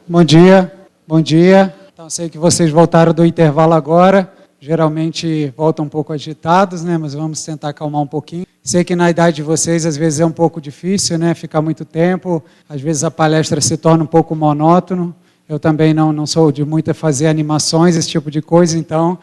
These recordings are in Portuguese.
Bom dia, bom dia. Então, sei que vocês voltaram do intervalo agora. Geralmente voltam um pouco agitados, né? Mas vamos tentar acalmar um pouquinho. Sei que na idade de vocês, às vezes é um pouco difícil, né? Ficar muito tempo. Às vezes a palestra se torna um pouco monótono. Eu também não sou de muito a fazer animações, esse tipo de coisa, então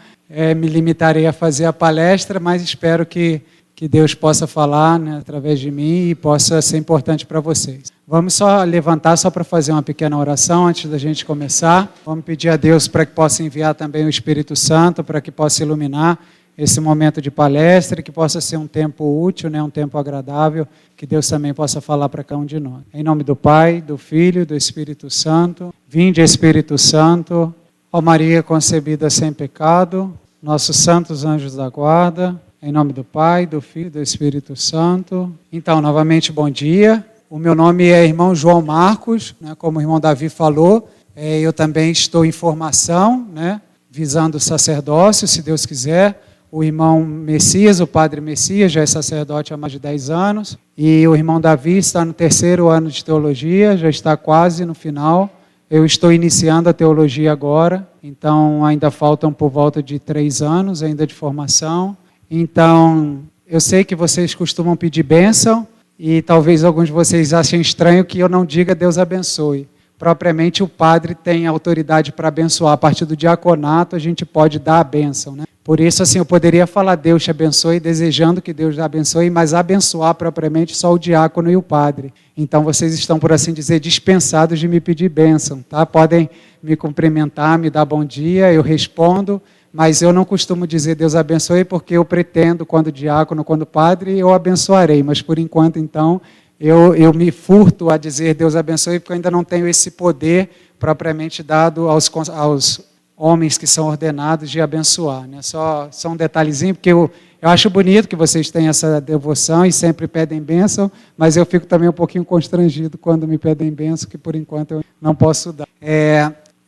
me limitarei a fazer a palestra, mas espero que Deus possa falar, né, através de mim e possa ser importante para vocês. Vamos só levantar só para fazer uma pequena oração antes da gente começar. Vamos pedir a Deus para que possa enviar também o Espírito Santo, para que possa iluminar esse momento de palestra, que possa ser um tempo útil, né, um tempo agradável, que Deus também possa falar para cada um de nós. Em nome do Pai, do Filho e do Espírito Santo. Vinde, Espírito Santo, ó Maria concebida sem pecado, nossos santos anjos da guarda, em nome do Pai, do Filho e do Espírito Santo. Então, novamente, bom dia. O meu nome é irmão João Marcos, né, como o irmão Davi falou, eu também estou em formação, né, visando o sacerdócio, se Deus quiser. O irmão Messias, o padre Messias, já é sacerdote há mais de 10 anos. E o irmão Davi está no 3º ano de teologia, já está quase no final. Eu estou iniciando a teologia agora, então ainda faltam por volta de 3 anos ainda de formação. Então, eu sei que vocês costumam pedir bênção e talvez alguns de vocês achem estranho que eu não diga Deus abençoe. Propriamente o padre tem autoridade para abençoar. A partir do diaconato a gente pode dar a bênção, né? Por isso, assim, eu poderia falar Deus te abençoe, desejando que Deus te abençoe, mas abençoar propriamente só o diácono e o padre. Então, vocês estão, por assim dizer, dispensados de me pedir bênção, tá? Podem me cumprimentar, me dar bom dia, eu respondo, mas eu não costumo dizer Deus abençoe, porque eu pretendo, quando diácono, quando padre, eu abençoarei. Mas, por enquanto, então, eu me furto a dizer Deus abençoe, porque eu ainda não tenho esse poder propriamente dado aos homens que são ordenados de abençoar, né? Só um detalhezinho, porque eu acho bonito que vocês têm essa devoção e sempre pedem bênção, mas eu fico também um pouquinho constrangido quando me pedem bênção, que por enquanto eu não posso dar.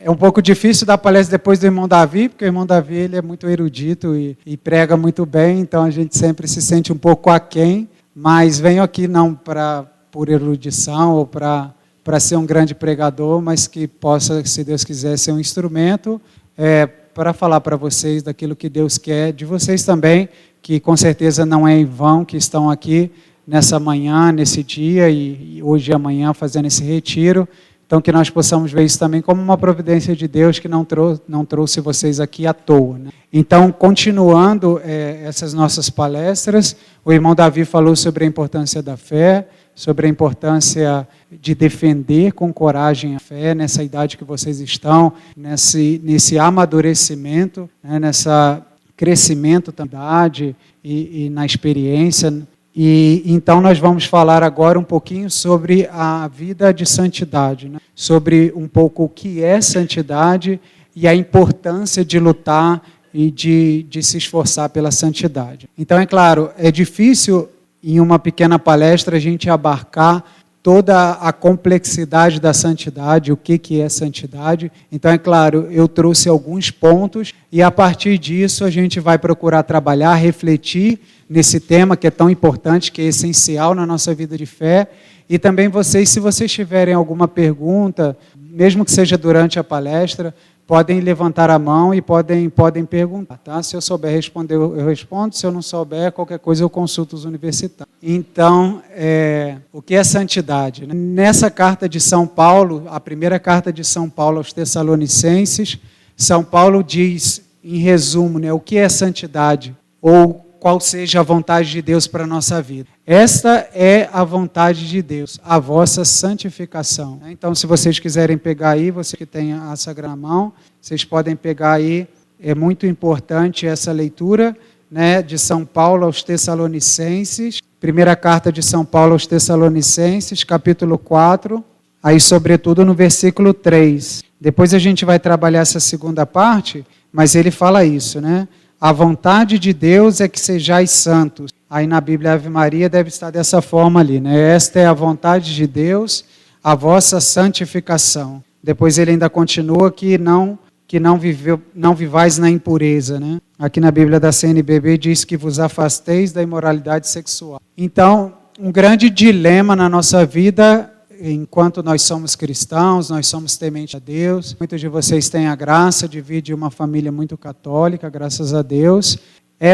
É um pouco difícil dar palestra depois do irmão Davi, porque o irmão Davi ele é muito erudito e prega muito bem, então a gente sempre se sente um pouco aquém, mas venho aqui não por erudição ou para ser um grande pregador, mas que possa, se Deus quiser, ser um instrumento para falar para vocês daquilo que Deus quer, de vocês também, que com certeza não é em vão que estão aqui nessa manhã, nesse dia e hoje e amanhã fazendo esse retiro. Então que nós possamos ver isso também como uma providência de Deus que não trouxe vocês aqui à toa, né? Então, continuando essas nossas palestras, o irmão Davi falou sobre a importância da fé, sobre a importância de defender com coragem a fé, nessa idade que vocês estão, nesse amadurecimento, né, nessa crescimento da idade e na experiência. E então nós vamos falar agora um pouquinho sobre a vida de santidade, né? Sobre um pouco o que é santidade e a importância de lutar e de se esforçar pela santidade. Então, é claro, é difícil em uma pequena palestra a gente abarcar toda a complexidade da santidade, o que é santidade. Então, é claro, eu trouxe alguns pontos e a partir disso a gente vai procurar trabalhar, refletir nesse tema que é tão importante, que é essencial na nossa vida de fé. E também vocês, se vocês tiverem alguma pergunta, mesmo que seja durante a palestra, podem levantar a mão e podem perguntar, tá? Se eu souber responder, eu respondo. Se eu não souber, qualquer coisa eu consulto os universitários. Então, o que é santidade? Nessa carta de São Paulo, a primeira carta de São Paulo aos Tessalonicenses, São Paulo diz, em resumo, né, o que é santidade, ou qual seja a vontade de Deus para a nossa vida. Esta é a vontade de Deus, a vossa santificação. Então, se vocês quiserem pegar aí, você que tem a Sagrada na mão, vocês podem pegar aí, é muito importante essa leitura, né, de São Paulo aos Tessalonicenses, primeira carta de São Paulo aos Tessalonicenses, capítulo 4, aí sobretudo no versículo 3. Depois a gente vai trabalhar essa segunda parte, mas ele fala isso, né? A vontade de Deus é que sejais santos. Aí na Bíblia Ave Maria deve estar dessa forma ali, né? Esta é a vontade de Deus, a vossa santificação. Depois ele ainda continua que não vivais na impureza, né? Aqui na Bíblia da CNBB diz que vos afasteis da imoralidade sexual. Então, um grande dilema na nossa vida enquanto nós somos cristãos, nós somos tementes a Deus. Muitos de vocês têm a graça de vir de uma família muito católica, graças a Deus.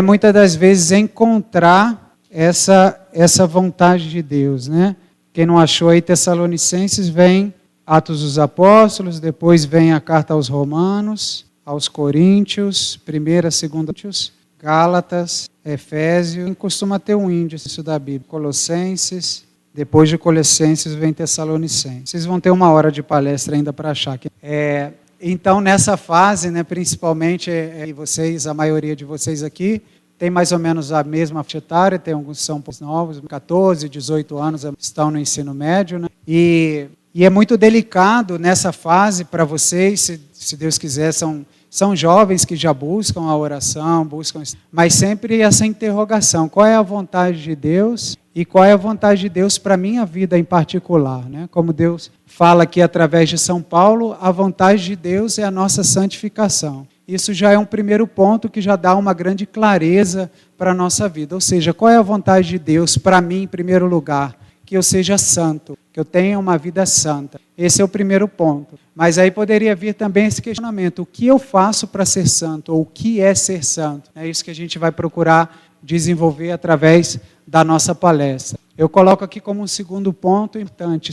Muitas das vezes encontrar essa vontade de Deus, né? Quem não achou aí, Tessalonicenses, vem Atos dos Apóstolos, depois vem a carta aos Romanos, aos Coríntios, 1ª, 2ª, Gálatas, Efésios, costuma ter um índice da Bíblia, Colossenses, depois de Colossenses vem Tessalonicenses. Vocês vão ter uma hora de palestra ainda para achar. Então, nessa fase, né, principalmente vocês, a maioria de vocês aqui, tem mais ou menos a mesma faixa etária, tem alguns que são novos, 14, 18 anos, estão no ensino médio, né? E é muito delicado nessa fase para vocês, se Deus quiser, são jovens que já buscam a oração, mas sempre essa interrogação, qual é a vontade de Deus e qual é a vontade de Deus para a minha vida em particular, né? Como Deus fala aqui através de São Paulo, a vontade de Deus é a nossa santificação. Isso já é um primeiro ponto que já dá uma grande clareza para a nossa vida, ou seja, qual é a vontade de Deus para mim em primeiro lugar? Que eu seja santo, que eu tenha uma vida santa. Esse é o primeiro ponto. Mas aí poderia vir também esse questionamento, o que eu faço para ser santo, ou o que é ser santo? É isso que a gente vai procurar desenvolver através da nossa palestra. Eu coloco aqui como um segundo ponto importante,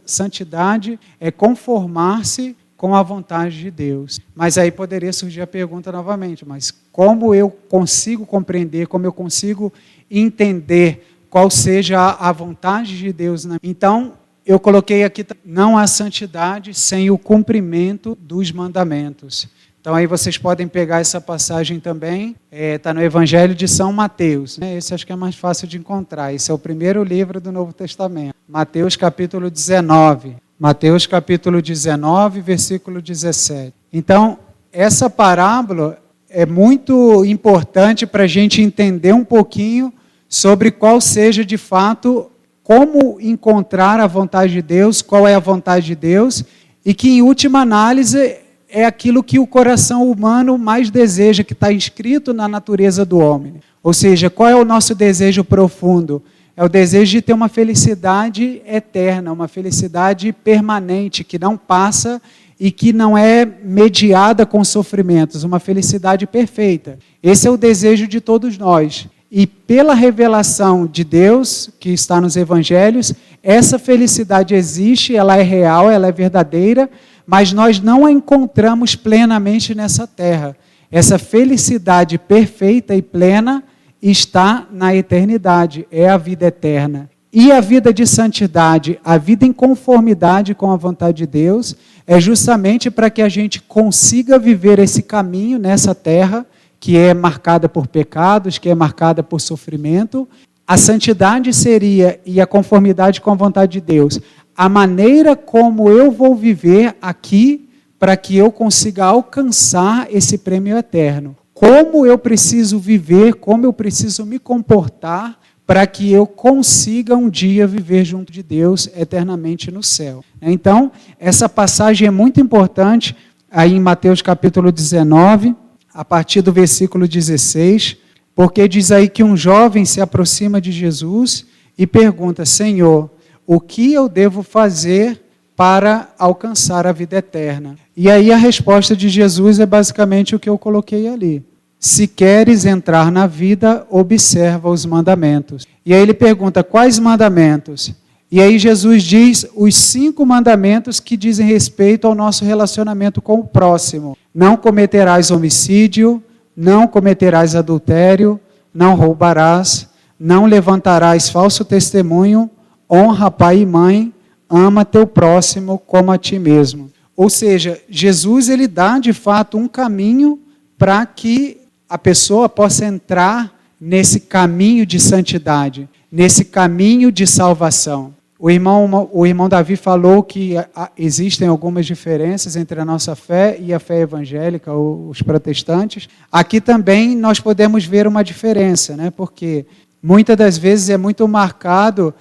santidade é conformar-se com a vontade de Deus. Mas aí poderia surgir a pergunta novamente, mas como eu consigo compreender, como eu consigo entender qual seja a vontade de Deus? Então, eu coloquei aqui, não há santidade sem o cumprimento dos mandamentos. Então, aí vocês podem pegar essa passagem também, está no Evangelho de São Mateus, né? Esse acho que é mais fácil de encontrar, esse é o primeiro livro do Novo Testamento, Mateus capítulo 19. Mateus capítulo 19, versículo 17. Então, essa parábola é muito importante para a gente entender um pouquinho sobre qual seja, de fato, como encontrar a vontade de Deus, qual é a vontade de Deus, e que, em última análise, é aquilo que o coração humano mais deseja, que está inscrito na natureza do homem. Ou seja, qual é o nosso desejo profundo? É o desejo de ter uma felicidade eterna, uma felicidade permanente, que não passa e que não é mediada com sofrimentos, uma felicidade perfeita. Esse é o desejo de todos nós. E pela revelação de Deus, que está nos Evangelhos, essa felicidade existe, ela é real, ela é verdadeira, mas nós não a encontramos plenamente nessa terra. Essa felicidade perfeita e plena está na eternidade, é a vida eterna. E a vida de santidade, a vida em conformidade com a vontade de Deus, é justamente para que a gente consiga viver esse caminho nessa terra, que é marcada por pecados, que é marcada por sofrimento. A santidade seria, e a conformidade com a vontade de Deus, a maneira como eu vou viver aqui para que eu consiga alcançar esse prêmio eterno. Como eu preciso viver, como eu preciso me comportar para que eu consiga um dia viver junto de Deus eternamente no céu. Então, essa passagem é muito importante, aí em Mateus capítulo 19, a partir do versículo 16, porque diz aí que um jovem se aproxima de Jesus e pergunta, Senhor, o que eu devo fazer para alcançar a vida eterna? E aí a resposta de Jesus é basicamente o que eu coloquei ali. Se queres entrar na vida, observa os mandamentos. E aí ele pergunta, quais mandamentos? E aí Jesus diz os 5 mandamentos que dizem respeito ao nosso relacionamento com o próximo. Não cometerás homicídio, não cometerás adultério, não roubarás, não levantarás falso testemunho, honra pai e mãe, ama teu próximo como a ti mesmo. Ou seja, Jesus ele dá de fato um caminho para que a pessoa possa entrar nesse caminho de santidade, nesse caminho de salvação. O irmão Davi falou que existem algumas diferenças entre a nossa fé e a fé evangélica, os protestantes. Aqui também nós podemos ver uma diferença, né? Porque muitas das vezes é muito marcado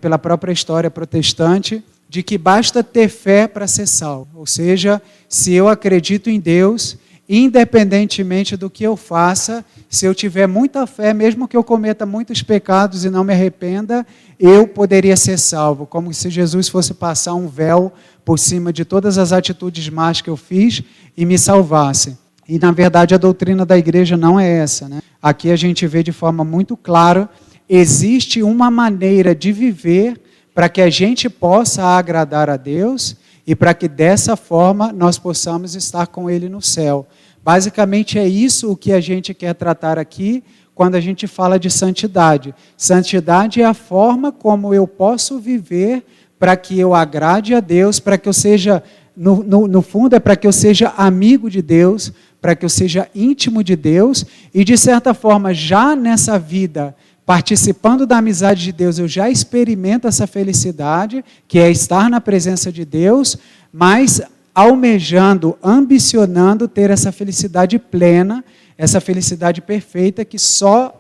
pela própria história protestante de que basta ter fé para ser salvo. Ou seja, se eu acredito em Deus independentemente do que eu faça, se eu tiver muita fé, mesmo que eu cometa muitos pecados e não me arrependa, eu poderia ser salvo, como se Jesus fosse passar um véu por cima de todas as atitudes más que eu fiz e me salvasse. E, na verdade, a doutrina da igreja não é essa, né? Aqui a gente vê de forma muito clara, existe uma maneira de viver para que a gente possa agradar a Deus e para que dessa forma nós possamos estar com Ele no céu. Basicamente é isso o que a gente quer tratar aqui quando a gente fala de santidade. Santidade é a forma como eu posso viver para que eu agrade a Deus, para que eu seja, no fundo é para que eu seja amigo de Deus, para que eu seja íntimo de Deus e de certa forma já nessa vida, participando da amizade de Deus, eu já experimento essa felicidade, que é estar na presença de Deus, mas almejando, ambicionando ter essa felicidade plena, essa felicidade perfeita que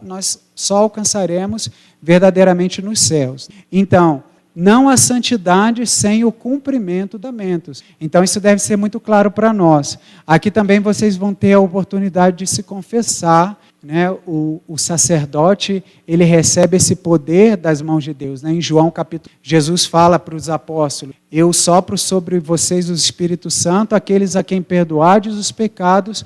nós só alcançaremos verdadeiramente nos céus. Então, não há santidade sem o cumprimento dos mandamentos. Então, isso deve ser muito claro para nós. Aqui também vocês vão ter a oportunidade de se confessar, né? O sacerdote, ele recebe esse poder das mãos de Deus, né? Em João capítulo, Jesus fala para os apóstolos: eu sopro sobre vocês o Espírito Santo, aqueles a quem perdoardes os pecados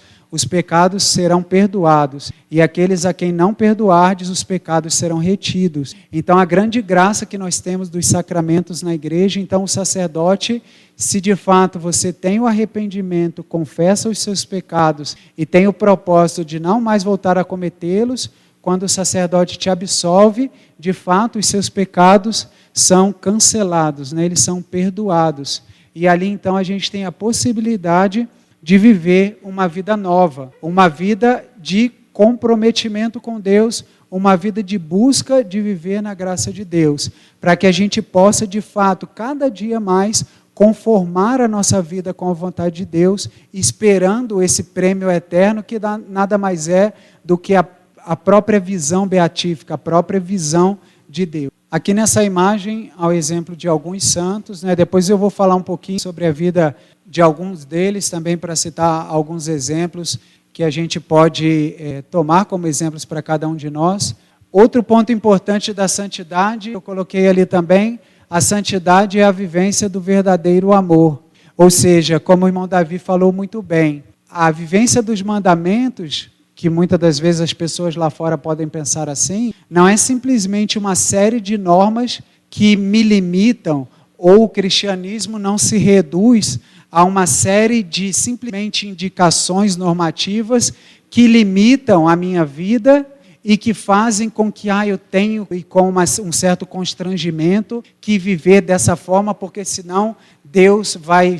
serão perdoados, e aqueles a quem não perdoardes, os pecados serão retidos. Então, a grande graça que nós temos dos sacramentos na igreja, então o sacerdote, se de fato você tem o arrependimento, confessa os seus pecados e tem o propósito de não mais voltar a cometê-los, quando o sacerdote te absolve, de fato os seus pecados são cancelados, né? Eles são perdoados. E ali então a gente tem a possibilidade de viver uma vida nova, uma vida de comprometimento com Deus, uma vida de busca de viver na graça de Deus, para que a gente possa, de fato, cada dia mais conformar a nossa vida com a vontade de Deus, esperando esse prêmio eterno, que nada mais é do que a própria visão beatífica, a própria visão de Deus. Aqui nessa imagem, ao exemplo de alguns santos, né? Depois eu vou falar um pouquinho sobre a vida de alguns deles, também para citar alguns exemplos que a gente pode tomar como exemplos para cada um de nós. Outro ponto importante da santidade, eu coloquei ali também, a santidade é a vivência do verdadeiro amor. Ou seja, como o irmão Davi falou muito bem, a vivência dos mandamentos, que muitas das vezes as pessoas lá fora podem pensar assim, não é simplesmente uma série de normas que me limitam, ou o cristianismo não se reduz a uma série de simplesmente indicações normativas que limitam a minha vida e que fazem com que eu tenho, e com um certo constrangimento, que viver dessa forma, porque senão Deus vai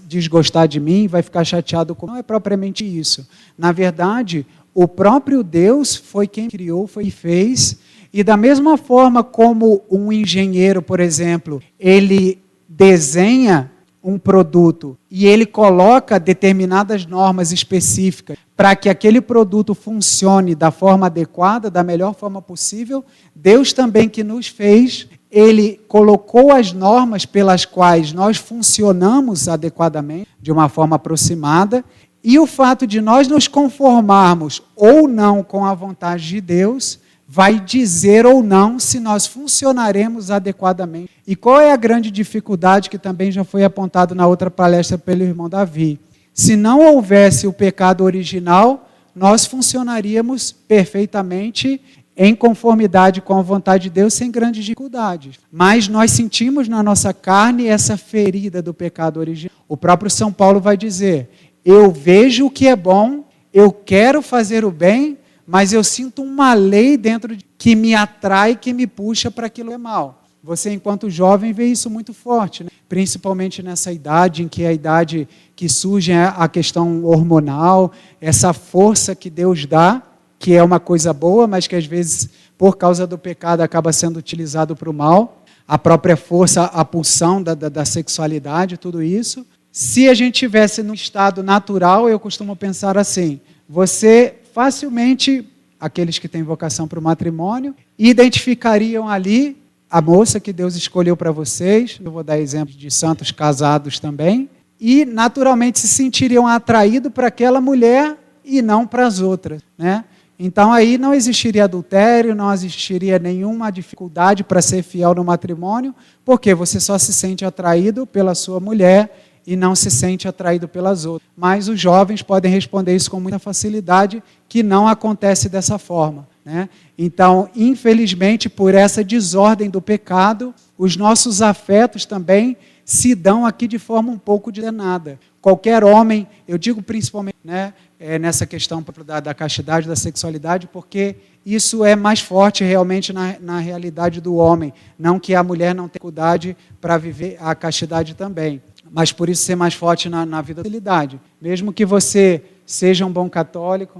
desgostar de mim, vai ficar chateado comigo. Não é propriamente isso. Na verdade, o próprio Deus foi quem criou, foi quem fez, e da mesma forma como um engenheiro, por exemplo, ele desenha um produto e ele coloca determinadas normas específicas para que aquele produto funcione da forma adequada, da melhor forma possível, Deus também que nos fez, Ele colocou as normas pelas quais nós funcionamos adequadamente, de uma forma aproximada, e o fato de nós nos conformarmos ou não com a vontade de Deus, vai dizer ou não se nós funcionaremos adequadamente. E qual é a grande dificuldade que também já foi apontado na outra palestra pelo irmão Davi? Se não houvesse o pecado original, nós funcionaríamos perfeitamente em conformidade com a vontade de Deus, sem grandes dificuldades. Mas nós sentimos na nossa carne essa ferida do pecado original. O próprio São Paulo vai dizer: eu vejo o que é bom, eu quero fazer o bem, mas eu sinto uma lei dentro que me atrai, que me puxa para aquilo que é mal. Você, enquanto jovem, vê isso muito forte, né? Principalmente nessa idade, em que é a idade que surge a questão hormonal, essa força que Deus dá, que é uma coisa boa, mas que às vezes, por causa do pecado, acaba sendo utilizado para o mal. A própria força, a pulsão da sexualidade, tudo isso. Se a gente tivesse num estado natural, eu costumo pensar assim, você facilmente, aqueles que têm vocação para o matrimônio, identificariam ali a moça que Deus escolheu para vocês. Eu vou dar exemplos de santos casados também. e naturalmente se sentiriam atraídos para aquela mulher e não para as outras, né? Então aí não existiria adultério, não existiria nenhuma dificuldade para ser fiel no matrimônio, porque você só se sente atraído pela sua mulher e não se sente atraído pelas outras. Mas os jovens podem responder isso com muita facilidade, que não acontece dessa forma, né? Então, infelizmente, por essa desordem do pecado, os nossos afetos também se dão aqui de forma um pouco desordenada. Qualquer homem, eu digo principalmente, né, nessa questão da castidade, da sexualidade, porque isso é mais forte realmente na realidade do homem. Não que a mulher não tenha dificuldade para viver a castidade também, mas por isso ser mais forte na vida da sexualidade. Mesmo que você seja um bom católico,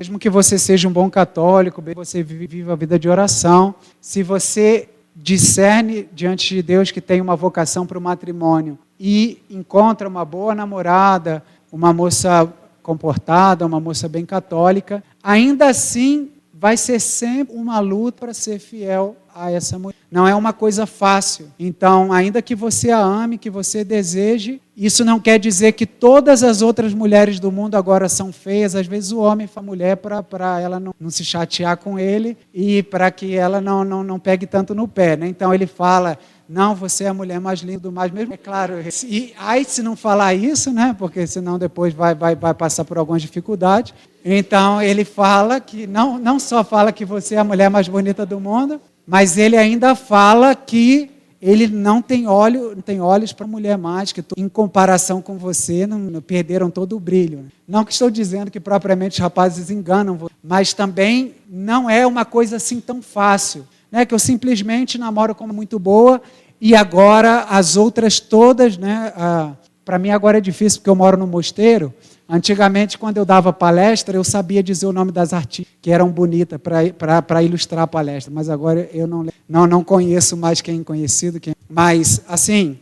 você viva a vida de oração, se você discerne diante de Deus que tem uma vocação para o matrimônio e encontra uma boa namorada, uma moça comportada, uma moça bem católica, ainda assim vai ser sempre uma luta para ser fiel a essa mulher. Não é uma coisa fácil. Então, ainda que você a ame, que você deseje, isso não quer dizer que todas as outras mulheres do mundo agora são feias. Às vezes o homem faz a mulher para ela não se chatear com ele e para que ela não pegue tanto no pé, né? Então ele fala, não, você é a mulher mais linda do mais mesmo. É claro, e aí se não falar isso, né? Porque senão depois vai passar por algumas dificuldades. Então ele fala que, não só fala que você é a mulher mais bonita do mundo, mas ele ainda fala que ele não tem olhos para mulher mais, que em comparação com você, não perderam todo o brilho. Não que estou dizendo que propriamente os rapazes enganam, mas também não é uma coisa assim tão fácil, né? Que eu simplesmente namoro como muito boa e agora as outras todas, né? Para mim agora é difícil porque eu moro no mosteiro. Antigamente, quando eu dava palestra, eu sabia dizer o nome das artistas que eram bonitas para ilustrar a palestra, mas agora eu não conheço mais quem é conhecido. Mas, assim,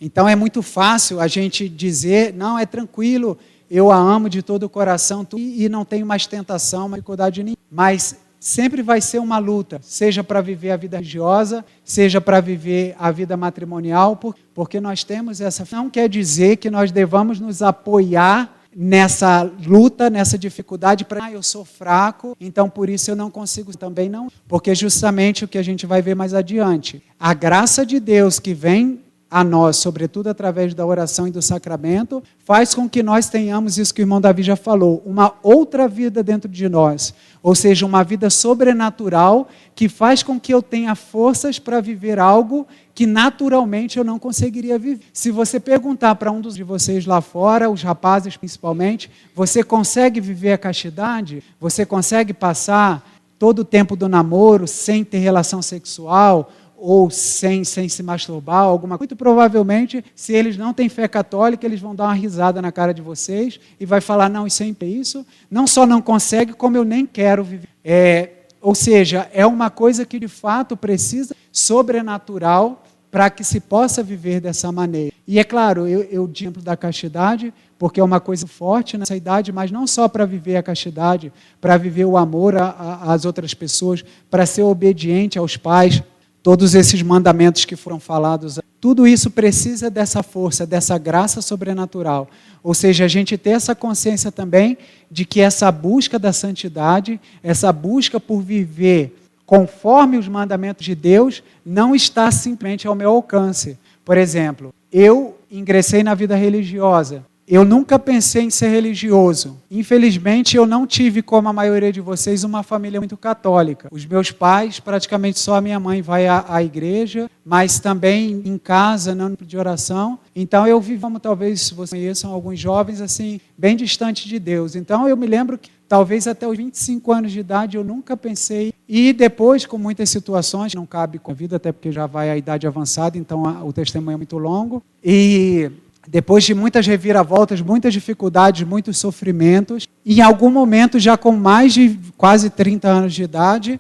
então é muito fácil a gente dizer, não, é tranquilo, eu a amo de todo o coração e não tenho mais tentação, mais dificuldade nenhuma. Mas sempre vai ser uma luta, seja para viver a vida religiosa, seja para viver a vida matrimonial, porque nós temos essa... Não quer dizer que nós devamos nos apoiar nessa luta, nessa dificuldade, para eu sou fraco, então por isso eu não consigo, também não, porque justamente o que a gente vai ver mais adiante, a graça de Deus que vem a nós, sobretudo através da oração e do sacramento, faz com que nós tenhamos isso que o irmão Davi já falou, uma outra vida dentro de nós, ou seja, uma vida sobrenatural que faz com que eu tenha forças para viver algo que naturalmente eu não conseguiria viver. Se você perguntar para um de vocês lá fora, os rapazes principalmente, você consegue viver a castidade? Você consegue passar todo o tempo do namoro sem ter relação sexual? Ou sem se masturbar, alguma coisa. Muito provavelmente, se eles não têm fé católica, eles vão dar uma risada na cara de vocês e vai falar, não, isso é isso. Não só não consegue, como eu nem quero viver. Ou seja, é uma coisa que de fato precisa sobrenatural para que se possa viver dessa maneira. E é claro, eu digo exemplo da castidade, porque é uma coisa forte nessa idade, mas não só para viver a castidade, para viver o amor às outras pessoas, para ser obediente aos pais, todos esses mandamentos que foram falados, tudo isso precisa dessa força, dessa graça sobrenatural. Ou seja, a gente ter essa consciência também de que essa busca da santidade, essa busca por viver conforme os mandamentos de Deus, não está simplesmente ao meu alcance. Por exemplo, eu ingressei na vida religiosa. Eu nunca pensei em ser religioso. Infelizmente, eu não tive, como a maioria de vocês, uma família muito católica. Os meus pais, praticamente só a minha mãe vai à igreja, mas também em casa, não de oração. Então, eu vivo, como talvez vocês conheçam, alguns jovens, assim, bem distantes de Deus. Então, eu me lembro que talvez até os 25 anos de idade eu nunca pensei. E depois, com muitas situações, não cabe com a vida, até porque já vai a idade avançada, então o testemunho é muito longo. E depois de muitas reviravoltas, muitas dificuldades, muitos sofrimentos, e em algum momento, já com mais de quase 30 anos de idade,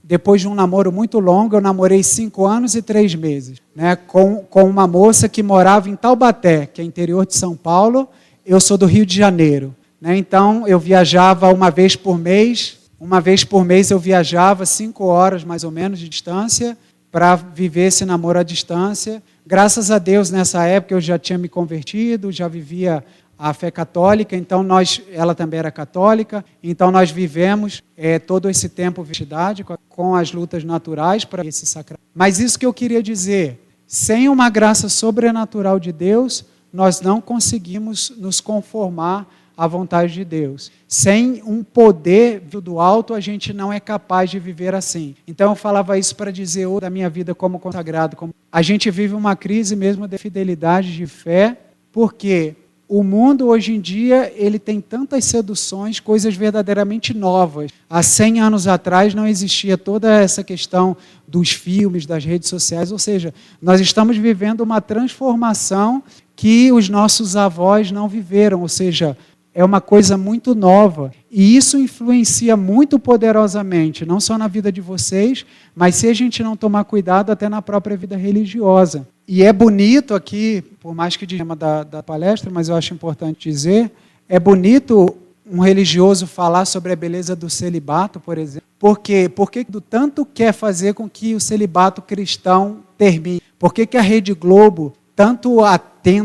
depois de um namoro muito longo, eu namorei 5 anos e 3 meses, né, com uma moça que morava em Taubaté, que é interior de São Paulo. Eu sou do Rio de Janeiro, né, então eu viajava uma vez por mês eu viajava 5 horas mais ou menos de distância, para viver esse namoro à distância. Graças a Deus, nessa época eu já tinha me convertido, já vivia a fé católica, então ela também era católica, então nós vivemos todo esse tempo de santidade com as lutas naturais para esse sacramento. Mas isso que eu queria dizer, sem uma graça sobrenatural de Deus, nós não conseguimos nos conformar à vontade de Deus. Sem um poder do alto, a gente não é capaz de viver assim. Então eu falava isso para dizer da minha vida como consagrado. A gente vive uma crise mesmo de fidelidade, de fé, porque o mundo hoje em dia ele tem tantas seduções, coisas verdadeiramente novas. Há 100 anos atrás não existia toda essa questão dos filmes, das redes sociais, ou seja, nós estamos vivendo uma transformação que os nossos avós não viveram, ou seja, é uma coisa muito nova e isso influencia muito poderosamente, não só na vida de vocês, mas se a gente não tomar cuidado, até na própria vida religiosa. E é bonito aqui, por mais que diga da palestra, mas eu acho importante dizer, é bonito um religioso falar sobre a beleza do celibato, por exemplo. Por quê? Porque tanto quer fazer com que o celibato cristão termine? Por que a Rede Globo tanto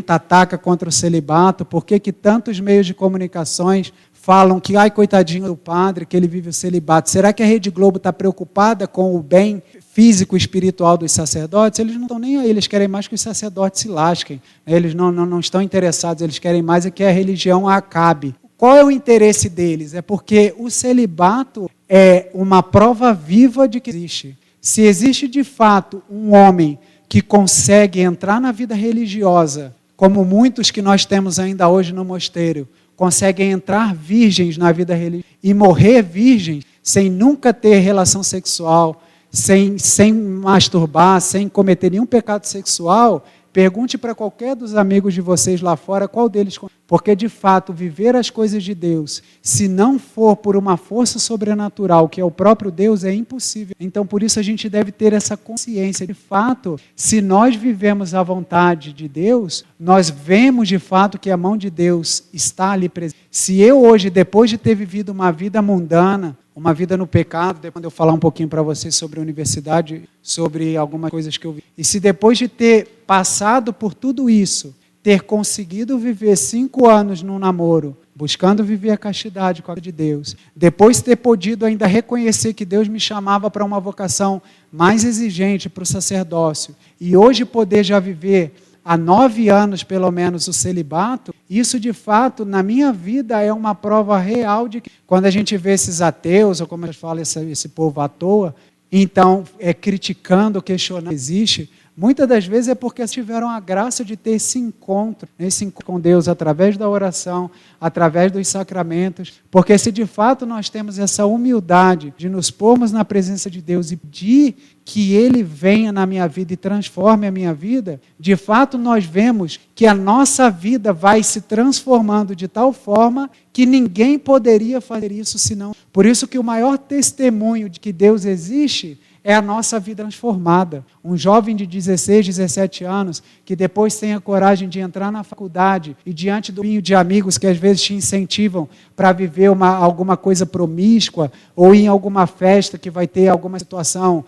ataca contra o celibato? Por que tantos meios de comunicações falam que, ai, coitadinho do padre, que ele vive o celibato? Será que a Rede Globo está preocupada com o bem físico e espiritual dos sacerdotes? Eles não estão nem aí, eles querem mais que os sacerdotes se lasquem. Eles não estão interessados, eles querem mais é que a religião acabe. Qual é o interesse deles? É porque o celibato é uma prova viva de que existe. Se existe de fato um homem que consegue entrar na vida religiosa, como muitos que nós temos ainda hoje no mosteiro, conseguem entrar virgens na vida religiosa e morrer virgens, sem nunca ter relação sexual, sem masturbar, sem cometer nenhum pecado sexual, pergunte para qualquer dos amigos de vocês lá fora qual deles... Porque, de fato, viver as coisas de Deus, se não for por uma força sobrenatural, que é o próprio Deus, é impossível. Então, por isso, a gente deve ter essa consciência. De fato, se nós vivemos a vontade de Deus, nós vemos, de fato, que a mão de Deus está ali presente. Se eu hoje, depois de ter vivido uma vida mundana, uma vida no pecado, depois quando eu falar um pouquinho para vocês sobre a universidade, sobre algumas coisas que eu vi, e se depois de ter passado por tudo isso, ter conseguido viver 5 anos num namoro, buscando viver a castidade com a de Deus, depois ter podido ainda reconhecer que Deus me chamava para uma vocação mais exigente para o sacerdócio, e hoje poder já viver há 9 anos pelo menos o celibato, isso de fato na minha vida é uma prova real de que quando a gente vê esses ateus, ou como a gente fala, esse povo à toa, então criticando, questionando, existe, muitas das vezes é porque tiveram a graça de ter esse encontro com Deus através da oração, através dos sacramentos, porque se de fato nós temos essa humildade de nos pormos na presença de Deus e pedir que Ele venha na minha vida e transforme a minha vida, de fato nós vemos que a nossa vida vai se transformando de tal forma que ninguém poderia fazer isso senão. Por isso que o maior testemunho de que Deus existe é a nossa vida transformada. Um jovem de 16, 17 anos, que depois tem a coragem de entrar na faculdade e diante do grupinho de amigos que às vezes te incentivam para viver alguma coisa promíscua ou em alguma festa que vai ter alguma situação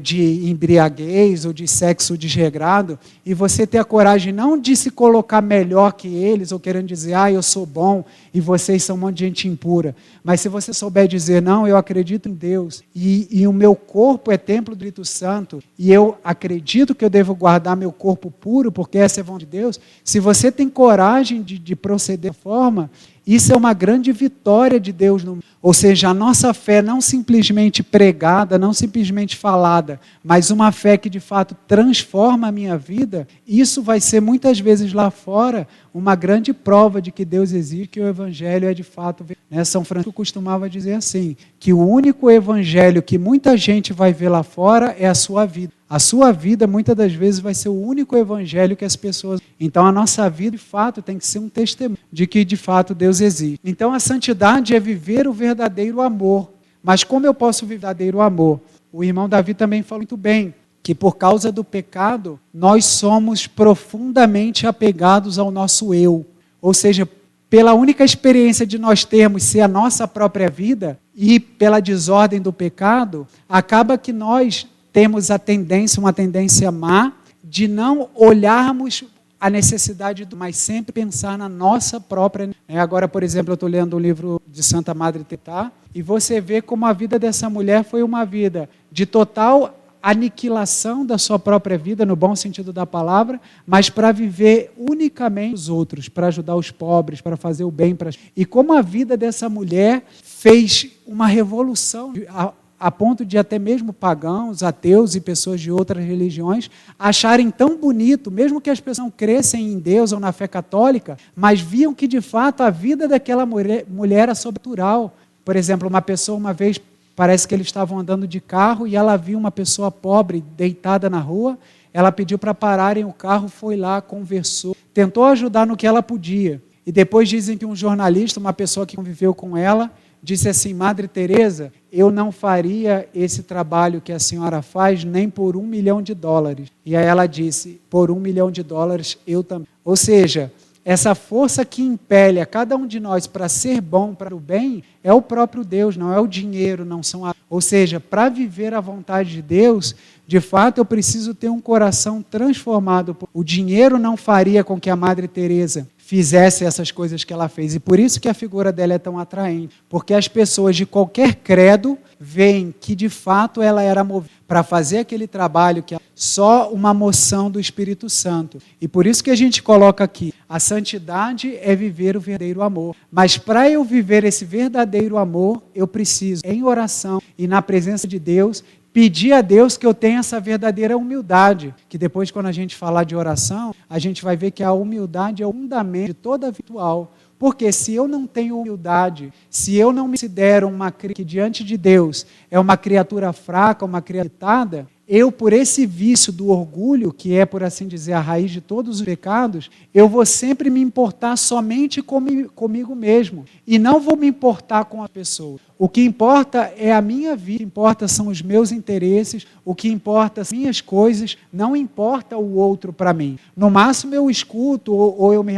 de embriaguez ou de sexo desregrado, e você ter a coragem não de se colocar melhor que eles, ou querendo dizer, eu sou bom e vocês são um monte de gente impura, mas se você souber dizer, não, eu acredito em Deus, e o meu corpo é templo do Espírito Santo, e eu acredito que eu devo guardar meu corpo puro, porque essa é a vontade de Deus, se você tem coragem de proceder dessa forma, isso é uma grande vitória de Deus no mundo. Ou seja, a nossa fé não simplesmente pregada, não simplesmente falada, mas uma fé que de fato transforma a minha vida, isso vai ser muitas vezes lá fora uma grande prova de que Deus existe, que o Evangelho é de fato verdade. São Francisco costumava dizer assim, que o único Evangelho que muita gente vai ver lá fora é a sua vida. A sua vida, muitas das vezes, vai ser o único evangelho que as pessoas... Então, a nossa vida, de fato, tem que ser um testemunho de que, de fato, Deus existe. Então, a santidade é viver o verdadeiro amor. Mas como eu posso viver o verdadeiro amor? O irmão Davi também falou muito bem, que por causa do pecado, nós somos profundamente apegados ao nosso eu. Ou seja, pela única experiência de nós termos ser a nossa própria vida e pela desordem do pecado, acaba que nós temos uma tendência má de não olharmos a necessidade mas sempre pensar na nossa própria. Agora, por exemplo, eu estou lendo um livro de Santa Madre Teresa e você vê como a vida dessa mulher foi uma vida de total aniquilação da sua própria vida, no bom sentido da palavra, mas para viver unicamente os outros, para ajudar os pobres, para fazer o bem. E como a vida dessa mulher fez uma revolução, a ponto de até mesmo pagãos, ateus e pessoas de outras religiões acharem tão bonito, mesmo que as pessoas não crescem em Deus ou na fé católica, mas viam que de fato a vida daquela mulher era sobrenatural. Por exemplo, uma pessoa uma vez, parece que eles estavam andando de carro e ela viu uma pessoa pobre deitada na rua, ela pediu para pararem o carro, foi lá, conversou, tentou ajudar no que ela podia. E depois dizem que um jornalista, uma pessoa que conviveu com ela, disse assim: Madre Teresa, eu não faria esse trabalho que a senhora faz nem por $1 milhão. E aí ela disse: por $1 milhão eu também. Ou seja, essa força que impele a cada um de nós para ser bom, para o bem, é o próprio Deus, não é o dinheiro, não são. Ou seja, para viver a vontade de Deus, de fato eu preciso ter um coração transformado. O dinheiro não faria com que a Madre Teresa fizesse essas coisas que ela fez. E por isso que a figura dela é tão atraente. Porque as pessoas de qualquer credo veem que de fato ela era movida para fazer aquele trabalho que é só uma moção do Espírito Santo. E por isso que a gente coloca aqui, a santidade é viver o verdadeiro amor. Mas para eu viver esse verdadeiro amor, eu preciso, em oração e na presença de Deus, pedir a Deus que eu tenha essa verdadeira humildade, que depois, quando a gente falar de oração, a gente vai ver que a humildade é o fundamento de toda a virtual. Porque se eu não tenho humildade, se eu não me considero que diante de Deus é uma criatura fraca, uma criatura, eu, por esse vício do orgulho, que é, por assim dizer, a raiz de todos os pecados, eu vou sempre me importar somente comigo mesmo e não vou me importar com a pessoa. O que importa é a minha vida, o que importa são os meus interesses, o que importa são as minhas coisas, não importa o outro para mim. No máximo eu escuto ou eu me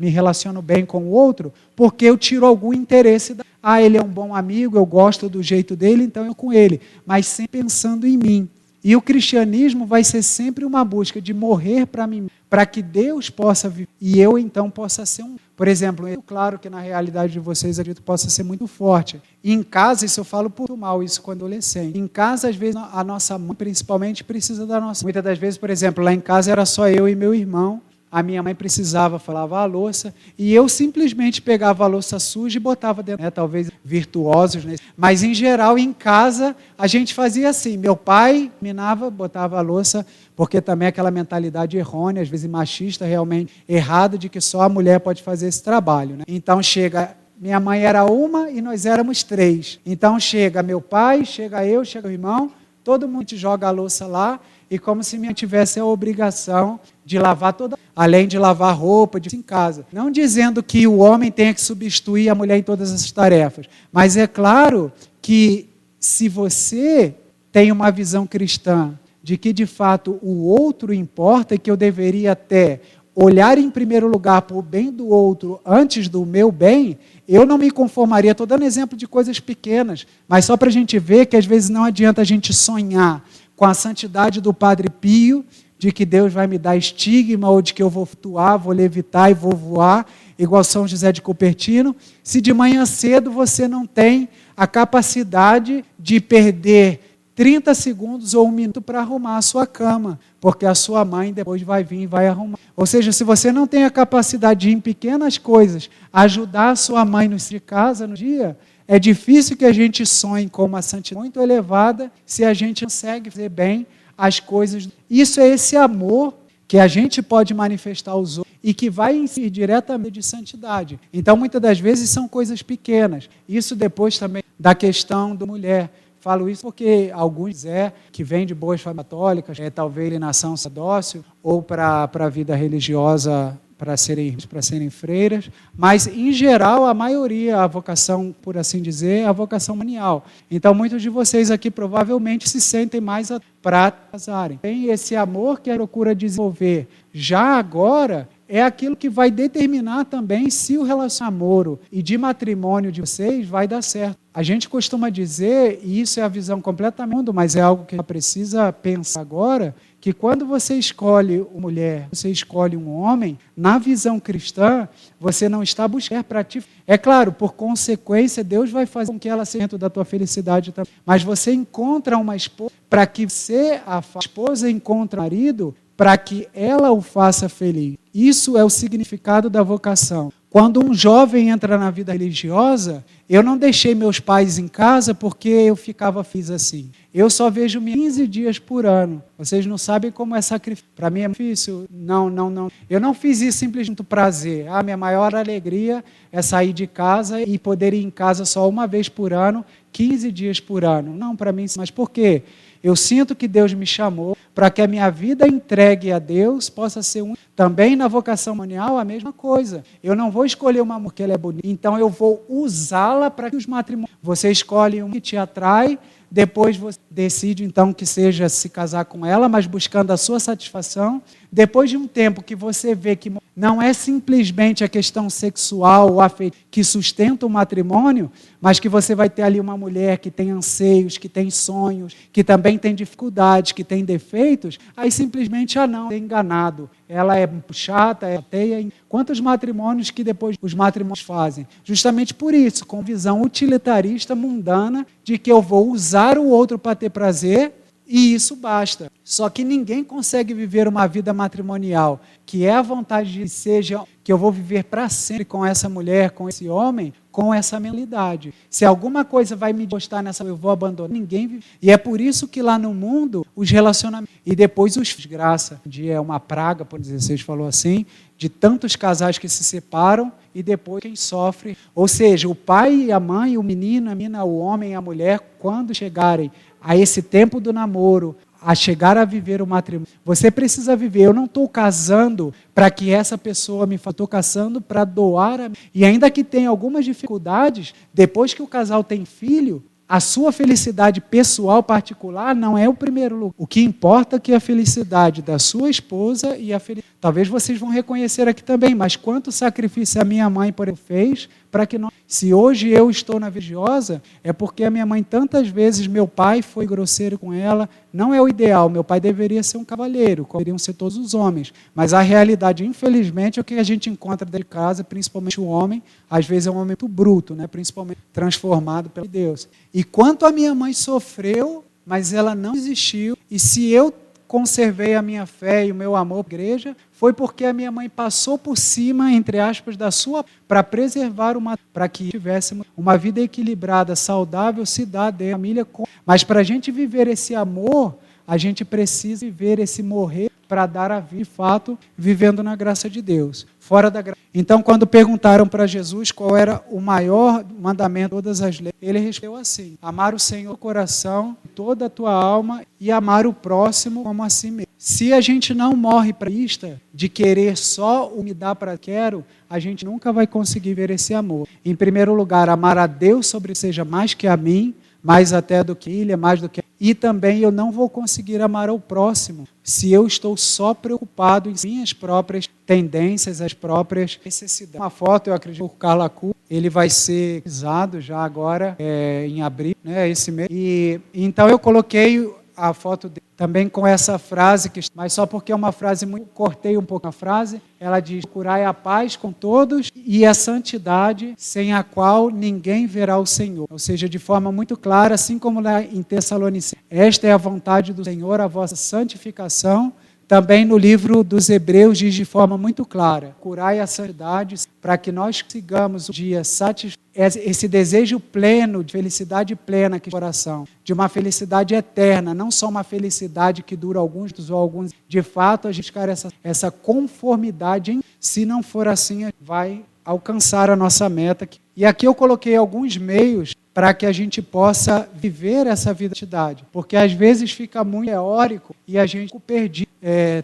relaciono bem com o outro porque eu tiro algum interesse. Ele é um bom amigo, eu gosto do jeito dele, então eu com ele, mas sempre pensando em mim. E o cristianismo vai ser sempre uma busca de morrer para mim, para que Deus possa viver e eu então possa ser um. Por exemplo, claro que na realidade de vocês acredito que possa ser muito forte. E em casa, isso eu falo por mal, isso quando adolescente. Em casa, às vezes, a nossa mãe principalmente precisa da nossa. Muitas das vezes, por exemplo, lá em casa era só eu e meu irmão. A minha mãe precisava lavar a louça e eu simplesmente pegava a louça suja e botava dentro, talvez virtuosos, né? Mas em geral em casa a gente fazia assim, meu pai minava, botava a louça, porque também aquela mentalidade errônea, às vezes machista, realmente errada, de que só a mulher pode fazer esse trabalho, né? Então minha mãe era uma e nós éramos 3, então chega meu pai, chega eu, chega o irmão, todo mundo joga a louça lá, e como se minha tivesse a obrigação de lavar além de lavar roupa, em casa. Não dizendo que o homem tenha que substituir a mulher em todas essas tarefas, mas é claro que se você tem uma visão cristã de que de fato o outro importa e que eu deveria até olhar em primeiro lugar para o bem do outro antes do meu bem, eu não me conformaria. Estou dando exemplo de coisas pequenas, mas só para a gente ver que às vezes não adianta a gente sonhar com a santidade do Padre Pio, de que Deus vai me dar estigma, ou de que eu vou flutuar, vou levitar e vou voar, igual São José de Cupertino, se de manhã cedo você não tem a capacidade de perder 30 segundos ou 1 minuto para arrumar a sua cama, porque a sua mãe depois vai vir e vai arrumar. Ou seja, se você não tem a capacidade de, em pequenas coisas, ajudar a sua mãe de casa no dia, é difícil que a gente sonhe com uma santidade muito elevada se a gente consegue fazer bem as coisas. Isso é esse amor que a gente pode manifestar aos outros e que vai incidir diretamente de santidade. Então, muitas das vezes são coisas pequenas. Isso depois também da questão da mulher. Falo isso porque alguns que vêm de boas famílias católicas, talvez alienação sacerdócio ou para a vida religiosa, para serem freiras, mas em geral a maioria, a vocação, por assim dizer, é a vocação matrimonial. Então muitos de vocês aqui provavelmente se sentem mais para casarem. Tem esse amor que a procura desenvolver já agora, é aquilo que vai determinar também se o relacionamento e de matrimônio de vocês vai dar certo. A gente costuma dizer, e isso é a visão completamente, mas é algo que precisa pensar agora, que quando você escolhe uma mulher, você escolhe um homem, na visão cristã, você não está buscando para ti. É claro, por consequência, Deus vai fazer com que ela seja dentro da tua felicidade também. Mas você encontra uma esposa para que você, a esposa, encontre um marido para que ela o faça feliz. Isso é o significado da vocação. Quando um jovem entra na vida religiosa, eu não deixei meus pais em casa porque eu ficava feliz assim. Eu só vejo 15 dias por ano. Vocês não sabem como é sacrifício. Para mim é difícil. Não. Eu não fiz isso simplesmente por prazer. A minha maior alegria é sair de casa e poder ir em casa só uma vez por ano, 15 dias por ano. Não, para mim, mas por quê? Eu sinto que Deus me chamou para que a minha vida entregue a Deus possa ser um. Também na vocação matrimonial a mesma coisa. Eu não vou escolher uma mulher que ela é bonita, então eu vou usá-la para que os matrimônios. Você escolhe um que te atrai, depois você decide então que seja se casar com ela, mas buscando a sua satisfação. Depois de um tempo que você vê que não é simplesmente a questão sexual ou afetiva que sustenta o matrimônio, mas que você vai ter ali uma mulher que tem anseios, que tem sonhos, que também tem dificuldades, que tem defeitos, aí simplesmente, não, é enganado. Ela é chata, é ateia. Quantos matrimônios que depois os matrimônios fazem? Justamente por isso, com visão utilitarista, mundana, de que eu vou usar o outro para ter prazer, e isso basta. Só que ninguém consegue viver uma vida matrimonial, que é a vontade de seja que eu vou viver para sempre com essa mulher, com esse homem, com essa mentalidade. Se alguma coisa vai me gostar nessa, eu vou abandonar. Ninguém vive. E é por isso que lá no mundo, os relacionamentos, e depois os desgraça. Um dia é uma praga, por 16 falou assim, de tantos casais que se separam e depois quem sofre. Ou seja, o pai e a mãe, o menino, a menina, o homem e a mulher, quando chegarem a esse tempo do namoro, a chegar a viver o matrimônio, você precisa viver. Eu não estou casando para que essa pessoa me faça, estou casando para doar a mim. E ainda que tenha algumas dificuldades, depois que o casal tem filho, a sua felicidade pessoal particular não é o primeiro lugar. O que importa é que a felicidade da sua esposa e a felicidade. Talvez vocês vão reconhecer aqui também, mas quanto sacrifício a minha mãe, por exemplo, fez para que nós. Se hoje eu estou na religiosa, é porque a minha mãe, tantas vezes, meu pai foi grosseiro com ela. Não é o ideal, meu pai deveria ser um cavalheiro, como deveriam ser todos os homens. Mas a realidade, infelizmente, é o que a gente encontra dentro de casa, principalmente o homem, às vezes é um homem muito bruto, né? Principalmente transformado pelo Deus. E quanto a minha mãe sofreu, mas ela não desistiu, e se eu conservei a minha fé e o meu amor à igreja, foi porque a minha mãe passou por cima, entre aspas, da sua, para preservar para que tivéssemos uma vida equilibrada, saudável, se dá da família. Mas para a gente viver esse amor, a gente precisa viver esse morrer para dar a vida, de fato, vivendo na graça de Deus. Fora da graça. Então, quando perguntaram para Jesus qual era o maior mandamento de todas as leis, ele respondeu assim: amar o Senhor do coração, toda a tua alma e amar o próximo como a si mesmo. Se a gente não morre para isto, de querer só o me dá para quero, a gente nunca vai conseguir ver esse amor. Em primeiro lugar, amar a Deus sobre seja mais que a mim, mais até do que ele, mais do que. E também eu não vou conseguir amar ao próximo se eu estou só preocupado em minhas próprias tendências, as próprias necessidades. Uma foto, eu acredito, que o Carla Cu, ele vai ser usado já agora, em abril, né, esse mês. E então eu coloquei a foto dele também com essa frase, mas só porque é uma frase muito, cortei um pouco a frase, ela diz: procurai a paz com todos e a santidade, sem a qual ninguém verá o Senhor. Ou seja, de forma muito clara, assim como lá em Tessalonicenses, esta é a vontade do Senhor, a vossa santificação. Também no livro dos Hebreus diz de forma muito clara: curai a santidade, para que nós sigamos o dia esse desejo pleno, de felicidade plena que é o coração, de uma felicidade eterna, não só uma felicidade que dura alguns ou alguns. De fato, a gente quer essa conformidade. Se não for assim, vai alcançar a nossa meta. E aqui eu coloquei alguns meios para que a gente possa viver essa vida de santidade. Porque às vezes fica muito teórico e a gente perde.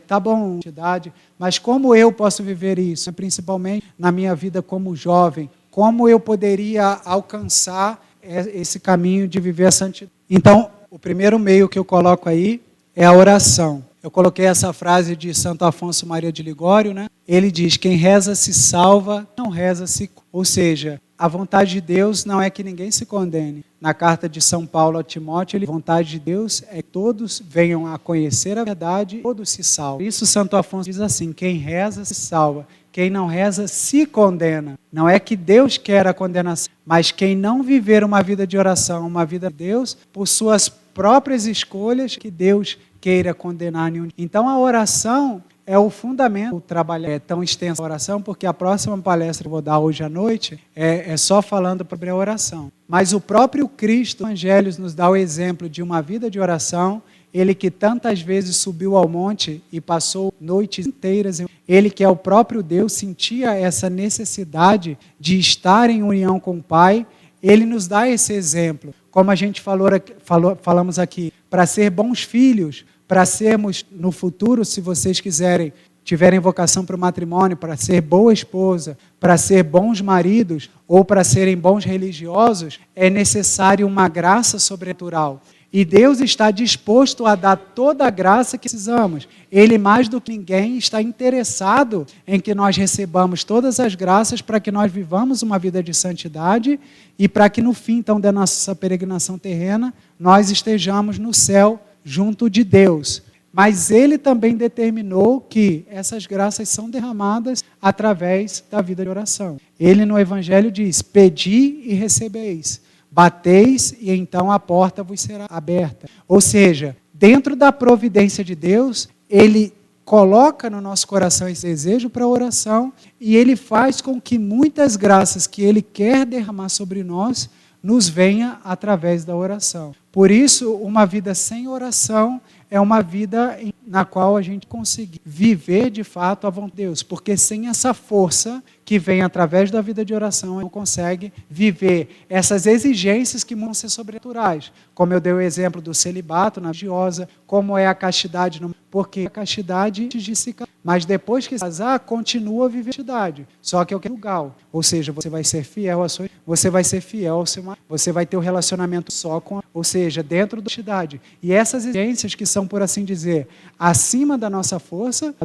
Tá bom, santidade, mas como eu posso viver isso? Principalmente na minha vida como jovem. Como eu poderia alcançar esse caminho de viver a santidade? Então, o primeiro meio que eu coloco aí é a oração. Eu coloquei essa frase de Santo Afonso Maria de Ligório, né? Ele diz: quem reza se salva, não reza se... Ou seja, a vontade de Deus não é que ninguém se condene. Na carta de São Paulo a Timóteo, a vontade de Deus é que todos venham a conhecer a verdade, todos se salvam. Por isso Santo Afonso diz assim, quem reza se salva, quem não reza se condena. Não é que Deus quer a condenação, mas quem não viver uma vida de oração, uma vida de Deus, por suas próprias escolhas, que Deus queira condenar nenhum. Então a oração é o fundamento. O trabalho é tão extenso a oração, porque a próxima palestra que eu vou dar hoje à noite é só falando sobre a oração. Mas o próprio Cristo, os Evangelhos, nos dá o exemplo de uma vida de oração. Ele que tantas vezes subiu ao monte e passou noites inteiras, ele que é o próprio Deus, sentia essa necessidade de estar em união com o Pai. Ele nos dá esse exemplo, como a gente falamos aqui, para ser bons filhos, para sermos no futuro, se vocês tiverem vocação para o matrimônio, para ser boa esposa, para ser bons maridos ou para serem bons religiosos, é necessário uma graça sobrenatural. E Deus está disposto a dar toda a graça que precisamos. Ele, mais do que ninguém, está interessado em que nós recebamos todas as graças para que nós vivamos uma vida de santidade e para que no fim, então, da nossa peregrinação terrena, nós estejamos no céu junto de Deus. Mas Ele também determinou que essas graças são derramadas através da vida de oração. Ele no Evangelho diz, pedi e recebeis. Bateis e então a porta vos será aberta. Ou seja, dentro da providência de Deus, Ele coloca no nosso coração esse desejo para a oração e Ele faz com que muitas graças que Ele quer derramar sobre nós, nos venha através da oração. Por isso, uma vida sem oração é uma vida na qual a gente consegue viver de fato a vontade de Deus, porque sem essa força que vem através da vida de oração, a gente não consegue viver essas exigências que vão ser sobrenaturais, como eu dei o exemplo do celibato na religiosa, como é a castidade, porque a castidade de se casar, mas depois que se casar, continua a viver a castidade, só que é o que é lugar, ou seja, você vai ser fiel à sua, você vai ser fiel ao seu marido, você vai ter um relacionamento só com, ou seja, dentro da castidade, e essas exigências que são, por assim dizer, acima da nossa força,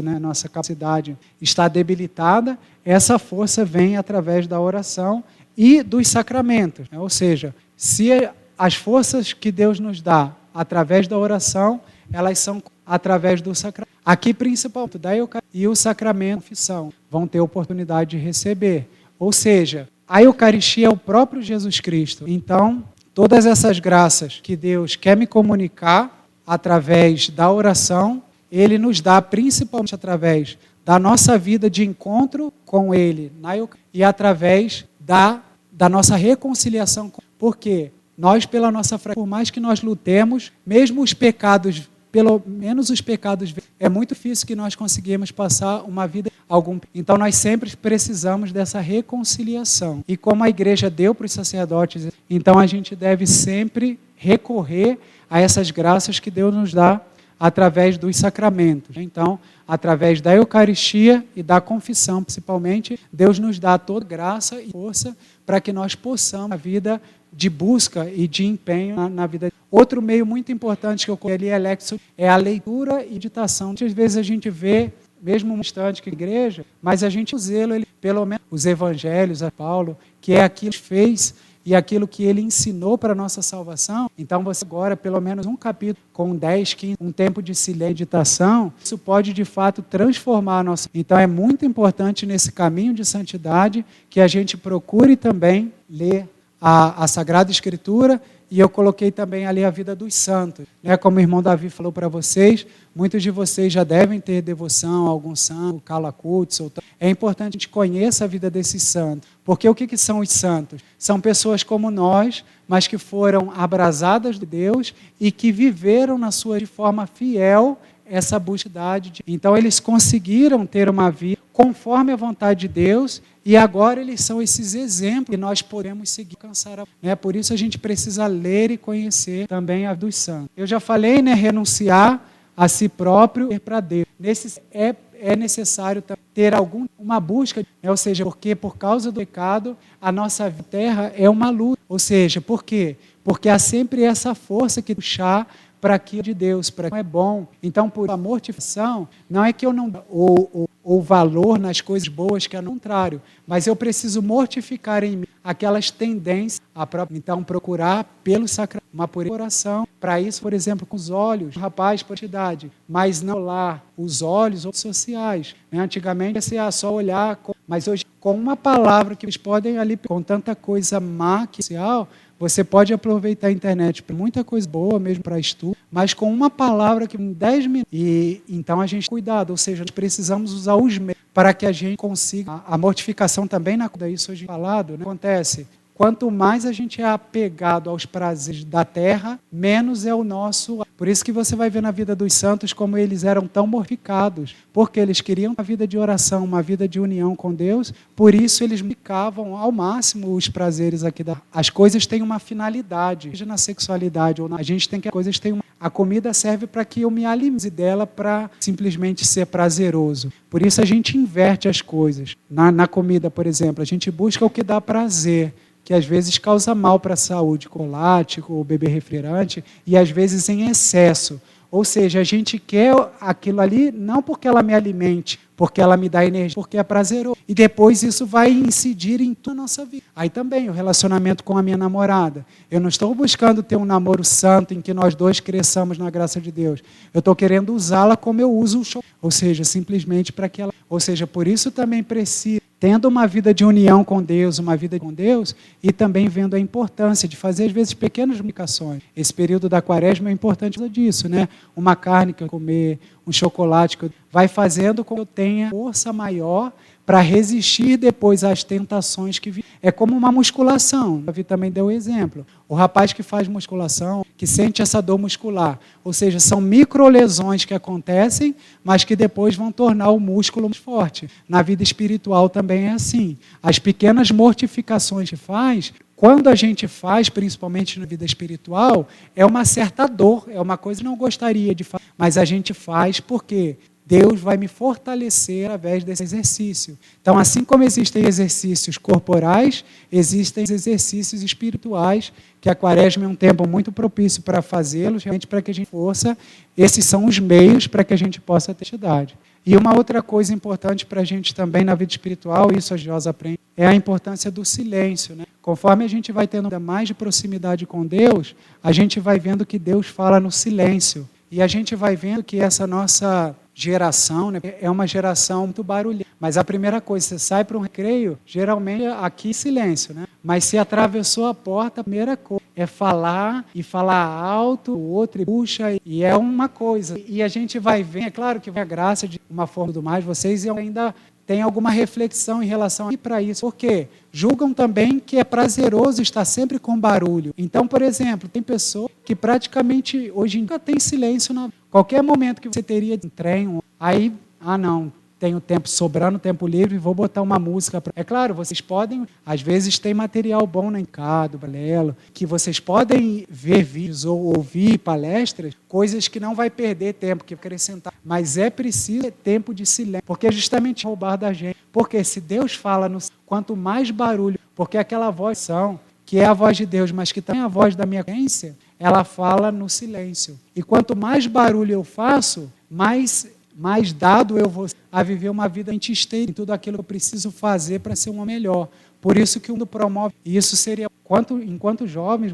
né, nossa capacidade está debilitada, essa força vem através da oração e dos sacramentos. Né? Ou seja, se as forças que Deus nos dá através da oração, elas são através do sacramento. Aqui, principalmente, da Eucaristia e o sacramento da confissão vão ter oportunidade de receber. Ou seja, a Eucaristia é o próprio Jesus Cristo. Então, todas essas graças que Deus quer me comunicar através da oração, Ele nos dá principalmente através da nossa vida de encontro com Ele na Eucaristia e através da nossa reconciliação. Porque nós, pela nossa fraqueza, por mais que nós lutemos, mesmo os pecados, pelo menos os pecados, é muito difícil que nós conseguimos passar uma vida Então nós sempre precisamos dessa reconciliação. E como a igreja deu para os sacerdotes, então a gente deve sempre recorrer a essas graças que Deus nos dá através dos sacramentos. Então, através da Eucaristia e da confissão, principalmente, Deus nos dá toda graça e força para que nós possamos a vida de busca e de empenho na vida. Outro meio muito importante que eu coloquei ali, Alexo, é a leitura e meditação. Muitas vezes a gente vê, mesmo um instante que a igreja, mas a gente zelo, ele, pelo menos os evangelhos, a Paulo, que é aquilo que fez e aquilo que ele ensinou para a nossa salvação. Então você agora, pelo menos um capítulo com 10, 15, um tempo de silêncio e meditação, isso pode de fato transformar a nossa. Então é muito importante nesse caminho de santidade que a gente procure também ler a Sagrada Escritura, e eu coloquei também ali a vida dos santos. Né? Como o irmão Davi falou para vocês, muitos de vocês já devem ter devoção a algum santo, Calacutes. É importante que a gente conheça a vida desses santos. Porque o que são os santos? São pessoas como nós, mas que foram abrasadas de Deus e que viveram na sua de forma fiel essa buscadade. Então eles conseguiram ter uma vida conforme a vontade de Deus, e agora eles são esses exemplos que nós podemos seguir, alcançar. Por isso a gente precisa ler e conhecer também a dos santos. Eu já falei, renunciar a si próprio e para Deus. É necessário ter uma busca, ou seja, porque por causa do pecado, a nossa terra é uma luta. Ou seja, por quê? Porque há sempre essa força que puxar para aquilo de Deus, para que não é bom. Então, por a mortificação, não é que eu não... ou valor nas coisas boas, que é o contrário. Mas eu preciso mortificar em mim aquelas tendências a própria. Então, procurar pelo sacramento, uma pureza de oração. Para isso, por exemplo, com os olhos, o rapaz pode idade, mas não olhar os olhos ou sociais. Antigamente, só olhar, mas hoje, com uma palavra que eles podem ali, com tanta coisa má que social, você pode aproveitar a internet para muita coisa boa, mesmo para estudo, mas com uma palavra que em 10 minutos. E então a gente cuidado, ou seja, nós precisamos usar os meios para que a gente consiga. A mortificação também, isso hoje falado, né? Acontece. Quanto mais a gente é apegado aos prazeres da terra, menos é o nosso. Por isso que você vai ver na vida dos santos como eles eram tão mortificados, porque eles queriam uma vida de oração, uma vida de união com Deus, por isso eles mortificavam ao máximo os prazeres aqui da. As coisas têm uma finalidade, seja na sexualidade ou na. A gente tem que. As coisas têm uma. A comida serve para que eu me alimente dela para simplesmente ser prazeroso. Por isso a gente inverte as coisas. Na comida, por exemplo, a gente busca o que dá prazer, que às vezes causa mal para a saúde, chocolate, ou beber refrigerante, e às vezes em excesso. Ou seja, a gente quer aquilo ali não porque ela me alimente, porque ela me dá energia, porque é prazeroso. E depois isso vai incidir em toda a nossa vida. Aí também o relacionamento com a minha namorada. Eu não estou buscando ter um namoro santo em que nós dois cresçamos na graça de Deus. Eu estou querendo usá-la como eu uso o chocolate. Ou seja, simplesmente para que ela. Ou seja, por isso também precisa. Tendo uma vida de união com Deus, uma vida com Deus, e também vendo a importância de fazer, às vezes, pequenas comunicações. Esse período da quaresma é importante por causa disso, né? Uma carne que eu comer, um chocolate que eu. Vai fazendo com que eu tenha força maior para resistir depois às tentações que vêm. É como uma musculação. O Davi também deu exemplo. O rapaz que faz musculação, que sente essa dor muscular. Ou seja, são microlesões que acontecem, mas que depois vão tornar o músculo mais forte. Na vida espiritual também é assim. As pequenas mortificações que faz, quando a gente faz, principalmente na vida espiritual, é uma certa dor, é uma coisa que não gostaria de fazer, mas a gente faz porque Deus vai me fortalecer através desse exercício. Então, assim como existem exercícios corporais, existem exercícios espirituais, que a quaresma é um tempo muito propício para fazê-los, realmente para que a gente força. Esses são os meios para que a gente possa ter santidade. E uma outra coisa importante para a gente também na vida espiritual, isso a Josa aprende, é a importância do silêncio, né? Conforme a gente vai tendo mais de proximidade com Deus, a gente vai vendo que Deus fala no silêncio. E a gente vai vendo que essa nossa geração, né, é uma geração muito barulhenta. Mas a primeira coisa, você sai para um recreio, geralmente aqui silêncio, né? Mas se atravessou a porta, a primeira coisa é falar e falar alto, o outro puxa, e é uma coisa. E a gente vai ver, é claro que vai a graça de uma forma do mais, vocês ainda têm alguma reflexão em relação a isso. Por quê? Julgam também que é prazeroso estar sempre com barulho. Então, por exemplo, tem pessoas que praticamente hoje em dia tem silêncio. Qualquer momento que você teria de trem, aí, não, tenho tempo sobrando, tempo livre, vou botar uma música. É claro, vocês podem, às vezes tem material bom na Encado, Balelo, que vocês podem ver vídeos ou ouvir palestras, coisas que não vai perder tempo, que acrescentar. Mas é preciso ter tempo de silêncio, porque é justamente roubar da gente. Porque se Deus fala, quanto mais barulho, porque aquela voz que é a voz de Deus, mas que também é a voz da minha consciência, ela fala no silêncio. E quanto mais barulho eu faço, mais dado eu vou a viver uma vida esteira em tudo aquilo que eu preciso fazer para ser uma melhor. Por isso que o mundo promove. E isso seria, enquanto jovens,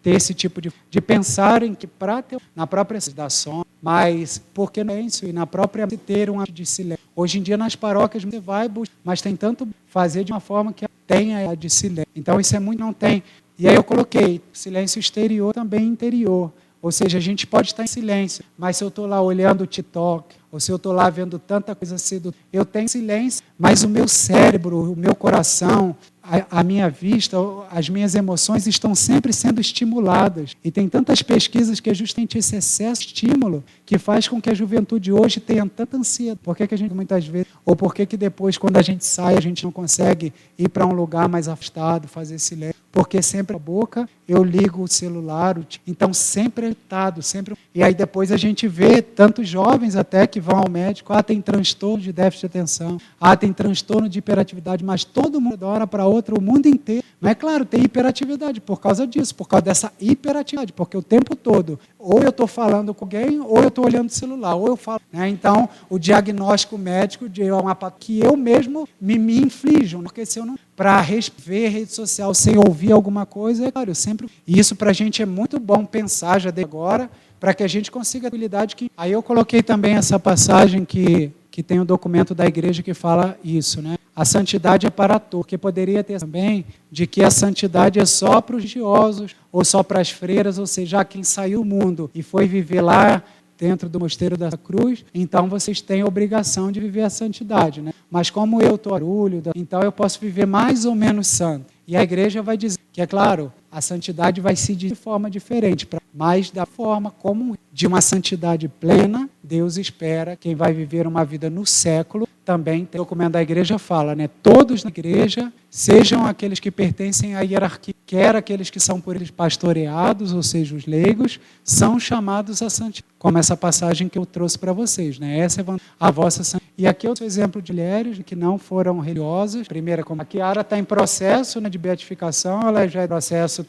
ter esse tipo de pensarem que para ter na própria da som, mas porque não é isso, e na própria ter um ato de silêncio. Hoje em dia nas paróquias você vai buscar, mas tem tanto fazer de uma forma que tenha a de silêncio. Então isso é muito, não tem. E aí eu coloquei silêncio exterior, também interior. Ou seja, a gente pode estar em silêncio, mas se eu estou lá olhando o TikTok, ou se eu estou lá vendo tanta coisa cedo, eu tenho silêncio, mas o meu cérebro, o meu coração, a minha vista, as minhas emoções estão sempre sendo estimuladas. E tem tantas pesquisas que é justamente esse excesso de estímulo que faz com que a juventude hoje tenha tanta ansiedade. Por que a gente muitas vezes, ou por que depois, quando a gente sai, a gente não consegue ir para um lugar mais afastado, fazer silêncio? porque sempre a boca, eu ligo o celular, então sempre irritado, sempre. E aí depois a gente vê tantos jovens até que vão ao médico, tem transtorno de déficit de atenção, tem transtorno de hiperatividade, mas todo mundo de uma hora para outra, o mundo inteiro. Mas é claro, tem hiperatividade por causa disso, por causa dessa hiperatividade, porque o tempo todo, ou eu estou falando com alguém, ou eu estou olhando o celular, ou eu falo. Né? Então, o diagnóstico médico de uma que eu mesmo me inflijo, porque se eu não para ver rede social sem ouvir alguma coisa, é claro, eu sempre. E isso para a gente é muito bom pensar já de agora, para que a gente consiga a habilidade que. Aí eu coloquei também essa passagem que tem um documento da igreja que fala isso, né? A santidade é para todos, porque poderia ter também de que a santidade é só para os religiosos, ou só para as freiras, ou seja, quem saiu do mundo e foi viver lá dentro do mosteiro da cruz, então vocês têm a obrigação de viver a santidade, né? Mas como eu estou barulho, então eu posso viver mais ou menos santo. E a igreja vai dizer que, é claro, a santidade vai se de forma diferente, mas da forma como de uma santidade plena, Deus espera quem vai viver uma vida no século. Também o documento da igreja fala, né? Todos na igreja, sejam aqueles que pertencem à hierarquia, quer aqueles que são por eles pastoreados, ou seja, os leigos, são chamados a santidade. Como essa passagem que eu trouxe para vocês, né? Essa é a vossa santidade. E aqui outro exemplo de mulheres que não foram religiosas. Primeira, como a Kiara está em processo, né, de beatificação, ela já é em processo,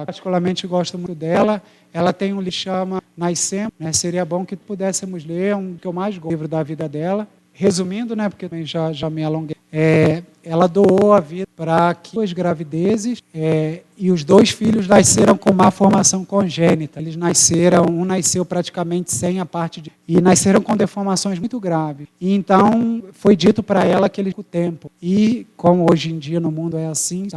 particularmente gosto muito dela. Ela tem um livro que chama Nascemos, né? Seria bom que pudéssemos ler, um que eu mais gosto, o livro da vida dela. Resumindo, né, porque também já me alonguei, ela doou a vida para duas gravidezes e os 2 filhos nasceram com má formação congênita. Eles nasceram, um nasceu praticamente sem a parte de... E nasceram com deformações muito graves. E então foi dito para ela que eles o tempo. E como hoje em dia no mundo é assim,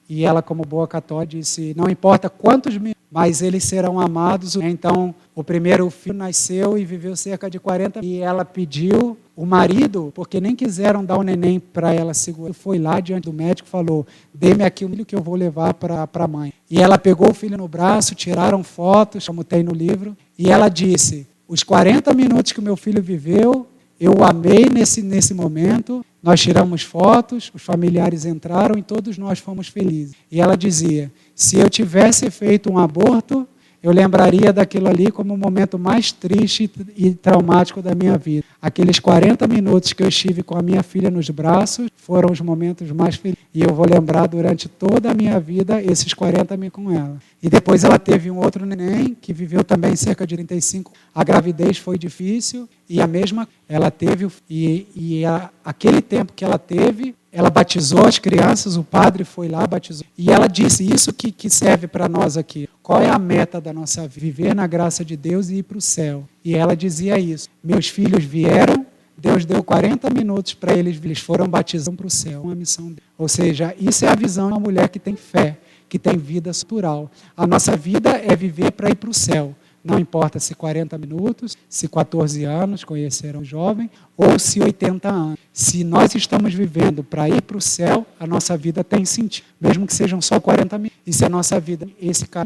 e ela, como boa católica, disse, não importa quantos mil, mas eles serão amados. Então, o primeiro filho nasceu e viveu cerca de 40 e ela pediu o marido, porque nem quiseram dar o neném para ela segurar. Foi lá diante do médico e falou, dê-me aqui o filho que eu vou levar para a mãe. E ela pegou o filho no braço, tiraram fotos, como tem no livro, e ela disse, os 40 minutos que o meu filho viveu, eu o amei nesse momento, nós tiramos fotos, os familiares entraram e todos nós fomos felizes. E ela dizia, se eu tivesse feito um aborto, eu lembraria daquilo ali como o momento mais triste e traumático da minha vida. Aqueles 40 minutos que eu estive com a minha filha nos braços foram os momentos mais felizes. E eu vou lembrar durante toda a minha vida esses 40 minutos com ela. E depois ela teve um outro neném que viveu também cerca de 35. A gravidez foi difícil e a mesma ela teve aquele tempo que ela teve, ela batizou as crianças, o padre foi lá, batizou. E ela disse, isso que serve para nós aqui. Qual é a meta da nossa vida? Viver na graça de Deus e ir para o céu. E ela dizia isso. Meus filhos vieram, Deus deu 40 minutos para eles foram batizados para o céu. Uma missão dele. Ou seja, isso é a visão de uma mulher que tem fé, que tem vida natural. A nossa vida é viver para ir para o céu. Não importa se 40 minutos, se 14 anos, conheceram o jovem, ou se 80 anos. Se nós estamos vivendo para ir para o céu, a nossa vida tem sentido, mesmo que sejam só 40 minutos. E se a nossa vida,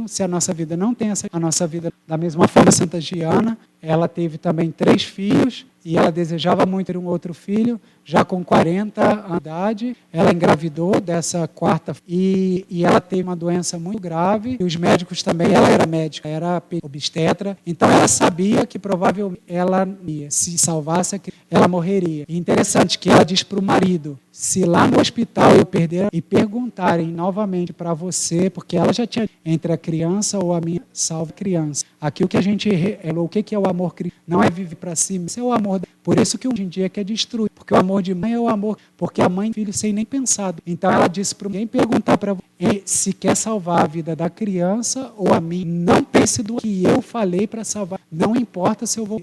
se a nossa vida não tem a nossa vida, da mesma forma, Santa Giana, ela teve também 3 filhos, e ela desejava muito ter um outro filho, já com 40 anos de idade, ela engravidou dessa quarta e ela teve uma doença muito grave, e os médicos também, ela era médica, era obstetra, então ela sabia que provavelmente ela ia, se salvasse, ela morreria. E interessante que ela diz para o marido, se lá no hospital eu perder e perguntarem novamente para você, porque ela já tinha entre a criança ou a minha salva criança. Aqui o que a gente o que é o amor cristão? Não é viver para si, isso é o amor. Por isso que hoje em dia quer destruir, porque o amor de mãe é o amor, porque a mãe e filho sem nem pensado. Então ela disse para ninguém perguntar para você se quer salvar a vida da criança ou a mim. Não pense do que eu falei para salvar. Não importa se eu vou.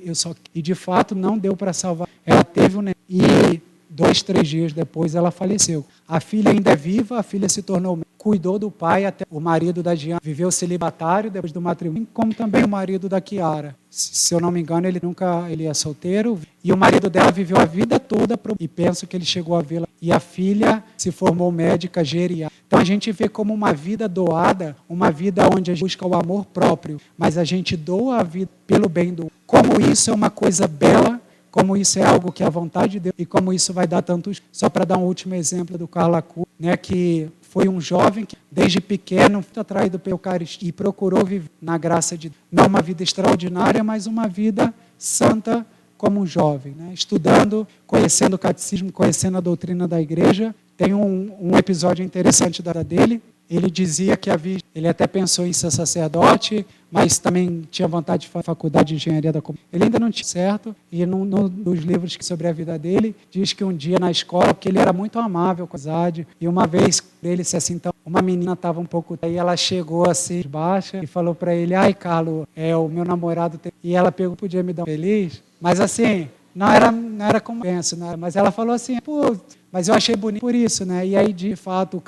E de fato não deu para salvar. Ela teve um neném. E 2, 3 dias depois ela faleceu. A filha ainda é viva, a filha se tornou, cuidou do pai, até o marido da Giana viveu celibatário depois do matrimônio, como também o marido da Kiara. Se eu não me engano, ele é solteiro, e o marido dela viveu a vida toda, e penso que ele chegou a vê-la, e a filha se formou médica geriátrica. Então a gente vê como uma vida doada, uma vida onde a gente busca o amor próprio, mas a gente doa a vida pelo bem do outro. Como isso é uma coisa bela, como isso é algo que é a vontade de Deus, e como isso vai dar tantos... Só para dar um último exemplo do Carla Cruz, né, que foi um jovem que, desde pequeno, foi atraído pela Eucaristia e procurou viver na graça de Deus. Não uma vida extraordinária, mas uma vida santa como um jovem, né? Estudando, conhecendo o catecismo, conhecendo a doutrina da igreja. Tem um episódio interessante dele. Ele dizia que ele até pensou em ser sacerdote, mas também tinha vontade de fazer faculdade de engenharia da comunicação. Ele ainda não tinha certo, e num dos livros sobre a vida dele, diz que um dia na escola, porque ele era muito amável com a amizade, e uma vez ele disse assim, então, uma menina estava um pouco, aí ela chegou assim, baixa, e falou para ele, ai, Carlos, o meu namorado tem... E ela pegou, podia me dar um feliz? Mas assim, não era como eu penso, né? Mas ela falou assim, pô, mas eu achei bonito por isso, né? E aí, de fato,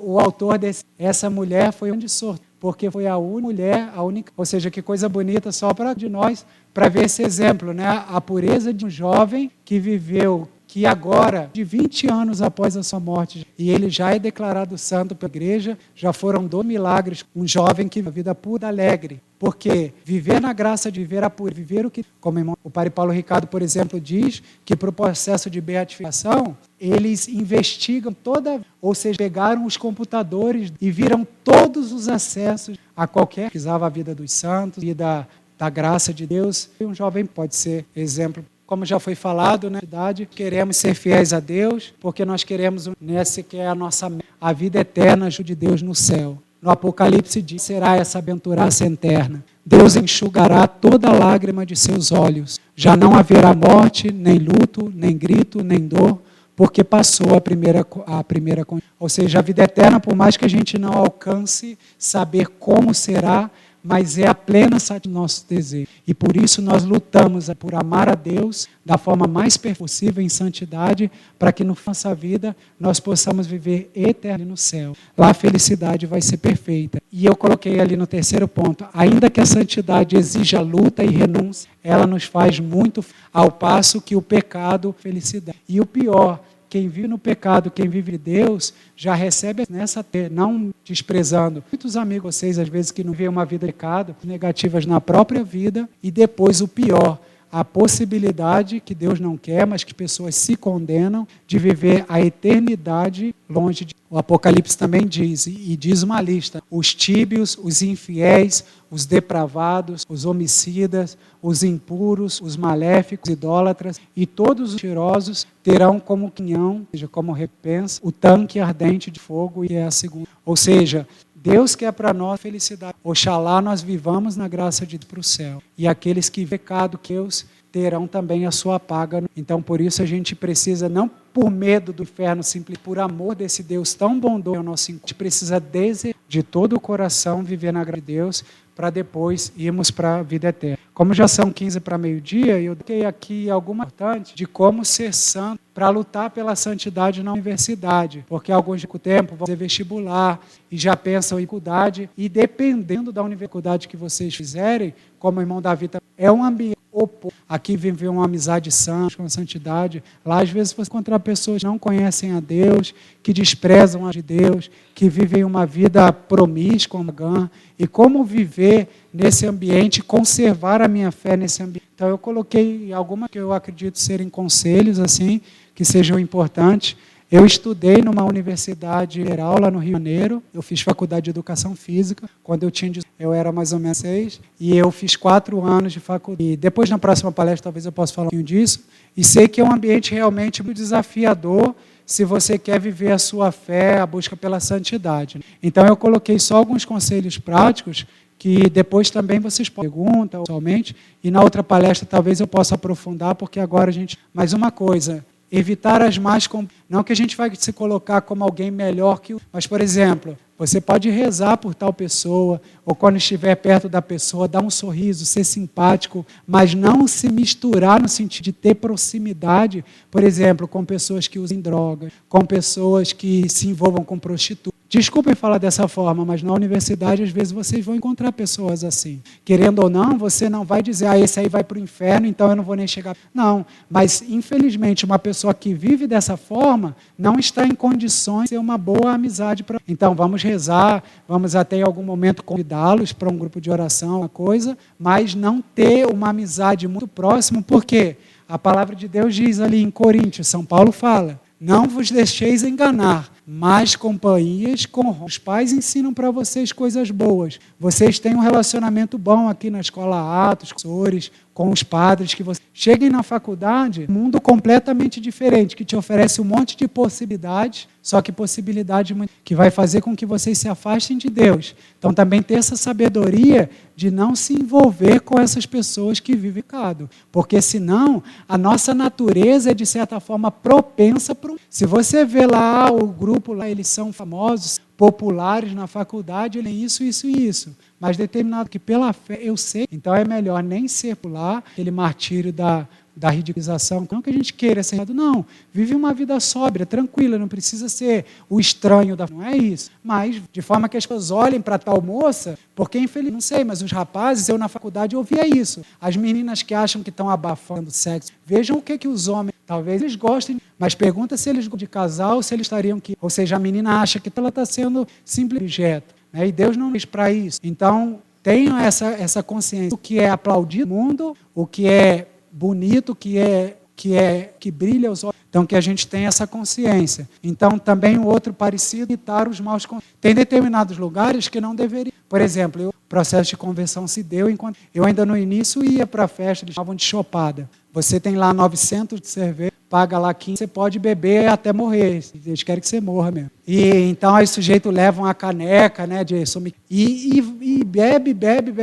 o autor essa mulher foi um de sorte, porque foi a única mulher, ou seja, que coisa bonita só para de nós, para ver esse exemplo, né? A pureza de um jovem que viveu, que agora, de 20 anos após a sua morte, e ele já é declarado santo pela igreja, já foram 2 milagres, um jovem que vive a vida pura, alegre, porque viver na graça de viver a pura, viver o que, como o padre Paulo Ricardo, por exemplo, diz, que para o processo de beatificação, eles investigam ou seja, pegaram os computadores e viram todos os acessos a qualquer que precisava a vida dos santos e da graça de Deus. E um jovem pode ser exemplo. Como já foi falado, né, queremos ser fiéis a Deus, porque nós queremos nessa que é a vida eterna de Deus no céu. No Apocalipse diz, será essa bem-aventurança eterna. Deus enxugará toda lágrima de seus olhos. Já não haverá morte, nem luto, nem grito, nem dor, porque passou a primeira. Ou seja, a vida eterna, por mais que a gente não alcance saber como será, mas é a plena satisfação do nosso desejo. E por isso nós lutamos por amar a Deus da forma mais possível em santidade, para que na nossa vida nós possamos viver eternamente no céu. Lá a felicidade vai ser perfeita. E eu coloquei ali no terceiro ponto, ainda que a santidade exija luta e renúncia, ela nos faz muito, ao passo que o pecado, felicidade. E o pior, quem vive no pecado, quem vive de Deus, já recebe nessa não desprezando. Muitos amigos vocês, às vezes, que não vêem uma vida de pecado, negativas na própria vida, e depois o pior, a possibilidade, que Deus não quer, mas que pessoas se condenam, de viver a eternidade longe de Deus. O Apocalipse também diz, e diz uma lista, os tíbios, os infiéis, os depravados, os homicidas, os impuros, os maléficos, os idólatras e todos os mentirosos terão como quinhão, ou seja, como recompensa, o tanque ardente de fogo, e é a segunda. Ou seja, Deus quer para nós felicidade. Oxalá nós vivamos na graça de Deus para o céu. E aqueles que pecado que Deus terão também a sua paga. Então, por isso a gente precisa, não por medo do inferno, simplesmente por amor desse Deus tão bondoso ao nosso encontro, a gente precisa de todo o coração viver na graça de Deus, para depois irmos para a vida eterna. Como já são 15 para meio-dia, eu dei aqui alguma importante de como ser santo para lutar pela santidade na universidade, porque alguns de tempo vão fazer vestibular e já pensam em faculdade, e dependendo da universidade que vocês fizerem, como o irmão Davi, é um ambiente oposto. Aqui viver uma amizade santa, com santidade. Lá, às vezes, você encontra pessoas que não conhecem a Deus, que desprezam a de Deus, que vivem uma vida promíscua, e como viver nesse ambiente, conservar a minha fé nesse ambiente. Então, eu coloquei algumas que eu acredito serem conselhos, assim, que sejam importantes. Eu estudei numa universidade geral lá no Rio de Janeiro, eu fiz faculdade de Educação Física, quando eu era mais ou menos 6, e eu fiz 4 anos de faculdade. E depois, na próxima palestra, talvez eu possa falar um pouquinho disso, e sei que é um ambiente realmente muito desafiador, se você quer viver a sua fé, a busca pela santidade. Então, eu coloquei só alguns conselhos práticos, que depois também vocês perguntam, somente, e na outra palestra talvez eu possa aprofundar, porque agora a gente... Mais uma coisa... Evitar as más... Não que a gente vai se colocar como alguém melhor que o... Mas, por exemplo, você pode rezar por tal pessoa, ou quando estiver perto da pessoa, dar um sorriso, ser simpático, mas não se misturar no sentido de ter proximidade, por exemplo, com pessoas que usam drogas, com pessoas que se envolvam com prostitutas. Desculpem falar dessa forma, mas na universidade, às vezes, vocês vão encontrar pessoas assim. Querendo ou não, você não vai dizer, esse aí vai para o inferno, então eu não vou nem chegar. Não, mas, infelizmente, uma pessoa que vive dessa forma não está em condições de ter uma boa amizade. Então, vamos rezar, vamos até em algum momento convidá-los para um grupo de oração, uma coisa, mas não ter uma amizade muito próxima, porque a palavra de Deus diz ali em Coríntios, São Paulo fala, não vos deixeis enganar, Más companhias corrompem. Os pais ensinam para vocês coisas boas. Vocês têm um relacionamento bom aqui na escola Atos, com os professores, com os padres, que vocês cheguem na faculdade, um mundo completamente diferente, que te oferece um monte de possibilidades, só que possibilidade que vai fazer com que vocês se afastem de Deus. Então também ter essa sabedoria de não se envolver com essas pessoas que vivem pecado, porque senão a nossa natureza é de certa forma propensa para se você vê lá o grupo lá, eles são famosos, populares na faculdade, ele é isso, isso e isso. Mas determinado que pela fé eu sei, então é melhor nem ser pular aquele martírio da ridiculização. Não que a gente queira ser errado, não. Vive uma vida sóbria, tranquila, não precisa ser o estranho da... Não é isso. Mas de forma que as pessoas olhem para tal moça, porque infelizmente, não sei, mas os rapazes, eu na faculdade ouvia isso. As meninas que acham que estão abafando o sexo, vejam o que os homens, talvez eles gostem, mas pergunta se eles gostam de casal, se eles estariam que... Ou seja, a menina acha que ela está sendo simples objeto, né? E Deus não fez para isso. Então, tenham essa consciência. O que é aplaudido no mundo, o que é bonito, que brilha os olhos. Então, que a gente tenha essa consciência. Então, também o outro parecido, evitar os maus... Tem determinados lugares que não deveriam. Por exemplo, o processo de conversão se deu enquanto... Eu ainda no início ia para a festa, eles chamavam de chopada. Você tem lá 900 de cerveja, paga lá 15, você pode beber até morrer. Eles querem que você morra mesmo. E então aí o sujeito leva uma caneca, né, e bebe.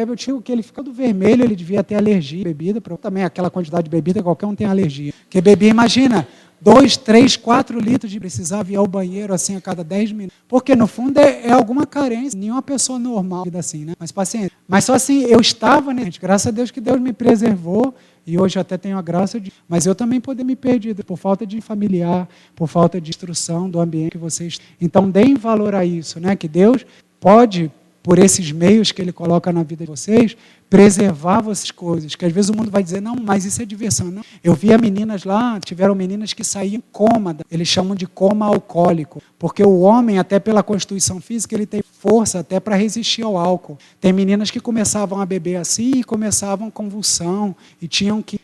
Eu tinha que ele fica do vermelho, ele devia ter alergia à bebida. Também aquela quantidade de bebida, qualquer um tem alergia. Porque bebia, imagina, 2, 3, 4 litros de precisava ir ao banheiro assim a cada 10 minutos. Porque no fundo é alguma carência. Nenhuma pessoa normal vida assim, né? Mas paciência. Mas só assim, eu estava, né, gente? Graças a Deus que Deus me preservou. E hoje até tenho a graça de... Mas eu também poderia me perder por falta de familiar, por falta de instrução do ambiente que vocês... Então, deem valor a isso, né? Que Deus pode, por esses meios que Ele coloca na vida de vocês, preservar essas coisas. Que às vezes o mundo vai dizer, não, mas isso é diversão. Não. Eu via meninas lá, tiveram meninas que saíam coma, eles chamam de coma alcoólico, porque o homem, até pela constituição física, ele tem força até para resistir ao álcool. Tem meninas que começavam a beber assim e começavam convulsão e tinham que...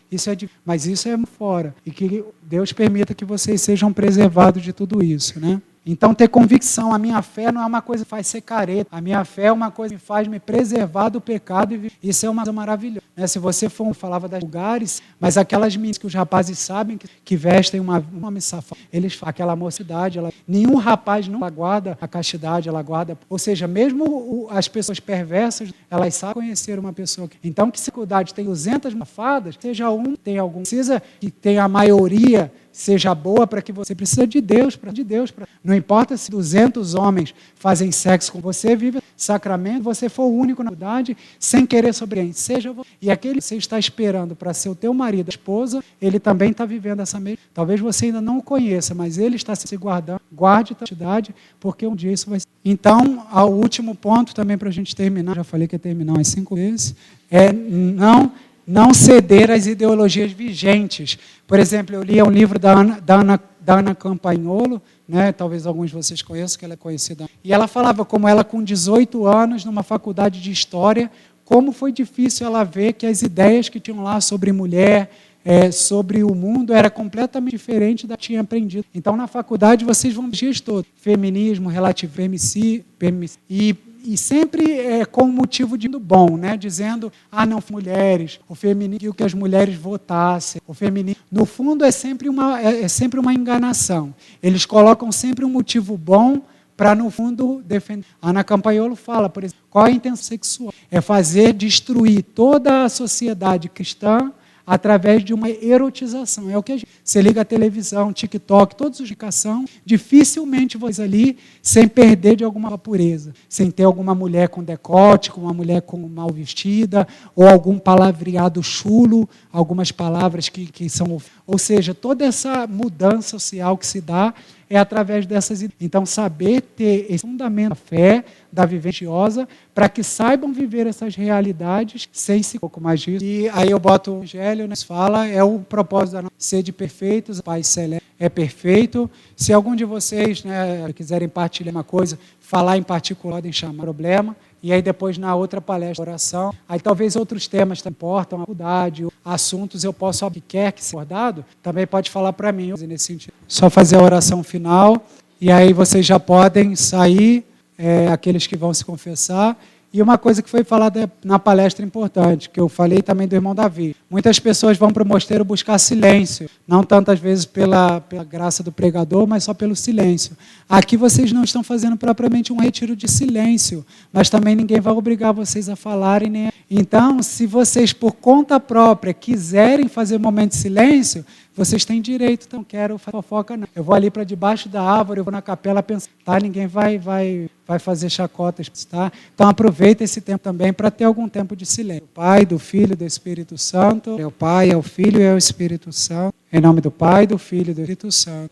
Mas isso é fora. E que Deus permita que vocês sejam preservados de tudo isso, né? Então, ter convicção, a minha fé não é uma coisa que faz ser careta. A minha fé é uma coisa que faz me preservar do pecado. E isso é uma coisa maravilhosa. Né? Se você for, falava das lugares, mas aquelas meninas que os rapazes sabem que vestem um homem safado, eles aquela mocidade, nenhum rapaz não guarda a castidade, ela guarda. Ou seja, mesmo as pessoas perversas, elas sabem conhecer uma pessoa. Então, que dificuldade tem 200 safadas, seja tem algum, precisa que tenha a maioria seja boa, para que você precisa de Deus, não importa se 200 homens fazem sexo com você, vive sacramento, você for o único na verdade, sem querer sobre ele, seja você. E aquele que você está esperando para ser o teu marido, a esposa, ele também está vivendo essa mesma, talvez você ainda não o conheça, mas ele está se guardando, guarde a santidade, porque um dia isso vai ser. Então, ao último ponto também para a gente terminar, já falei que ia terminar umas 5 vezes, é não ceder às ideologias vigentes. Por exemplo, eu li um livro da Ana Campagnolo, né? Talvez alguns de vocês conheçam, que ela é conhecida. E ela falava como ela, com 18 anos, numa faculdade de História, como foi difícil ela ver que as ideias que tinham lá sobre mulher, sobre o mundo, era completamente diferente da que tinha aprendido. Então, na faculdade, vocês vão ver dias todos. Feminismo, relativismo, e sempre com um motivo de bom, né? Dizendo, não, mulheres, o feminismo, que as mulheres votassem, o feminismo. No fundo, é sempre uma enganação. Eles colocam sempre um motivo bom para, no fundo, defender. Ana Campagnolo fala, por exemplo, qual é a intenção sexual? É destruir toda a sociedade cristã através de uma erotização. É o que a gente... Você liga a televisão, TikTok, todos os indicação, dificilmente você ali, sem perder de alguma pureza, sem ter alguma mulher com decote, com uma mulher mal vestida, ou algum palavreado chulo, algumas palavras que são... Ou seja, toda essa mudança social que se dá é através dessas ideias. Então, saber ter esse fundamento da fé, da vivência religiosa, para que saibam viver essas realidades sem se... Um pouco mais disso. E aí eu boto o Evangelho, né? Fala, é o propósito da nossa sede perfeitos, o Pai Celeste é perfeito. Se algum de vocês, né, quiserem partilhar uma coisa, falar em particular, podem chamar problema. E aí depois na outra palestra, oração. Aí talvez outros temas que importam, a faculdade, assuntos, eu posso, que quer que seja abordado, também pode falar para mim, nesse sentido. Só fazer a oração final. e aí vocês já podem sair, aqueles que vão se confessar. E uma coisa que foi falada na palestra importante, que eu falei também do irmão Davi. Muitas pessoas vão para o mosteiro buscar silêncio, não tantas vezes pela graça do pregador, mas só pelo silêncio. Aqui vocês não estão fazendo propriamente um retiro de silêncio, mas também ninguém vai obrigar vocês a falarem. Nem... Então, se vocês por conta própria quiserem fazer um momento de silêncio, vocês têm direito, então não quero fofoca não. Eu vou ali para debaixo da árvore, eu vou na capela pensar, tá? Ninguém vai fazer chacotas, tá? Então aproveita esse tempo também para ter algum tempo de silêncio. Do Pai, do Filho, do Espírito Santo. É o Pai, é o Filho e é o Espírito Santo. Em nome do Pai, do Filho e do Espírito Santo.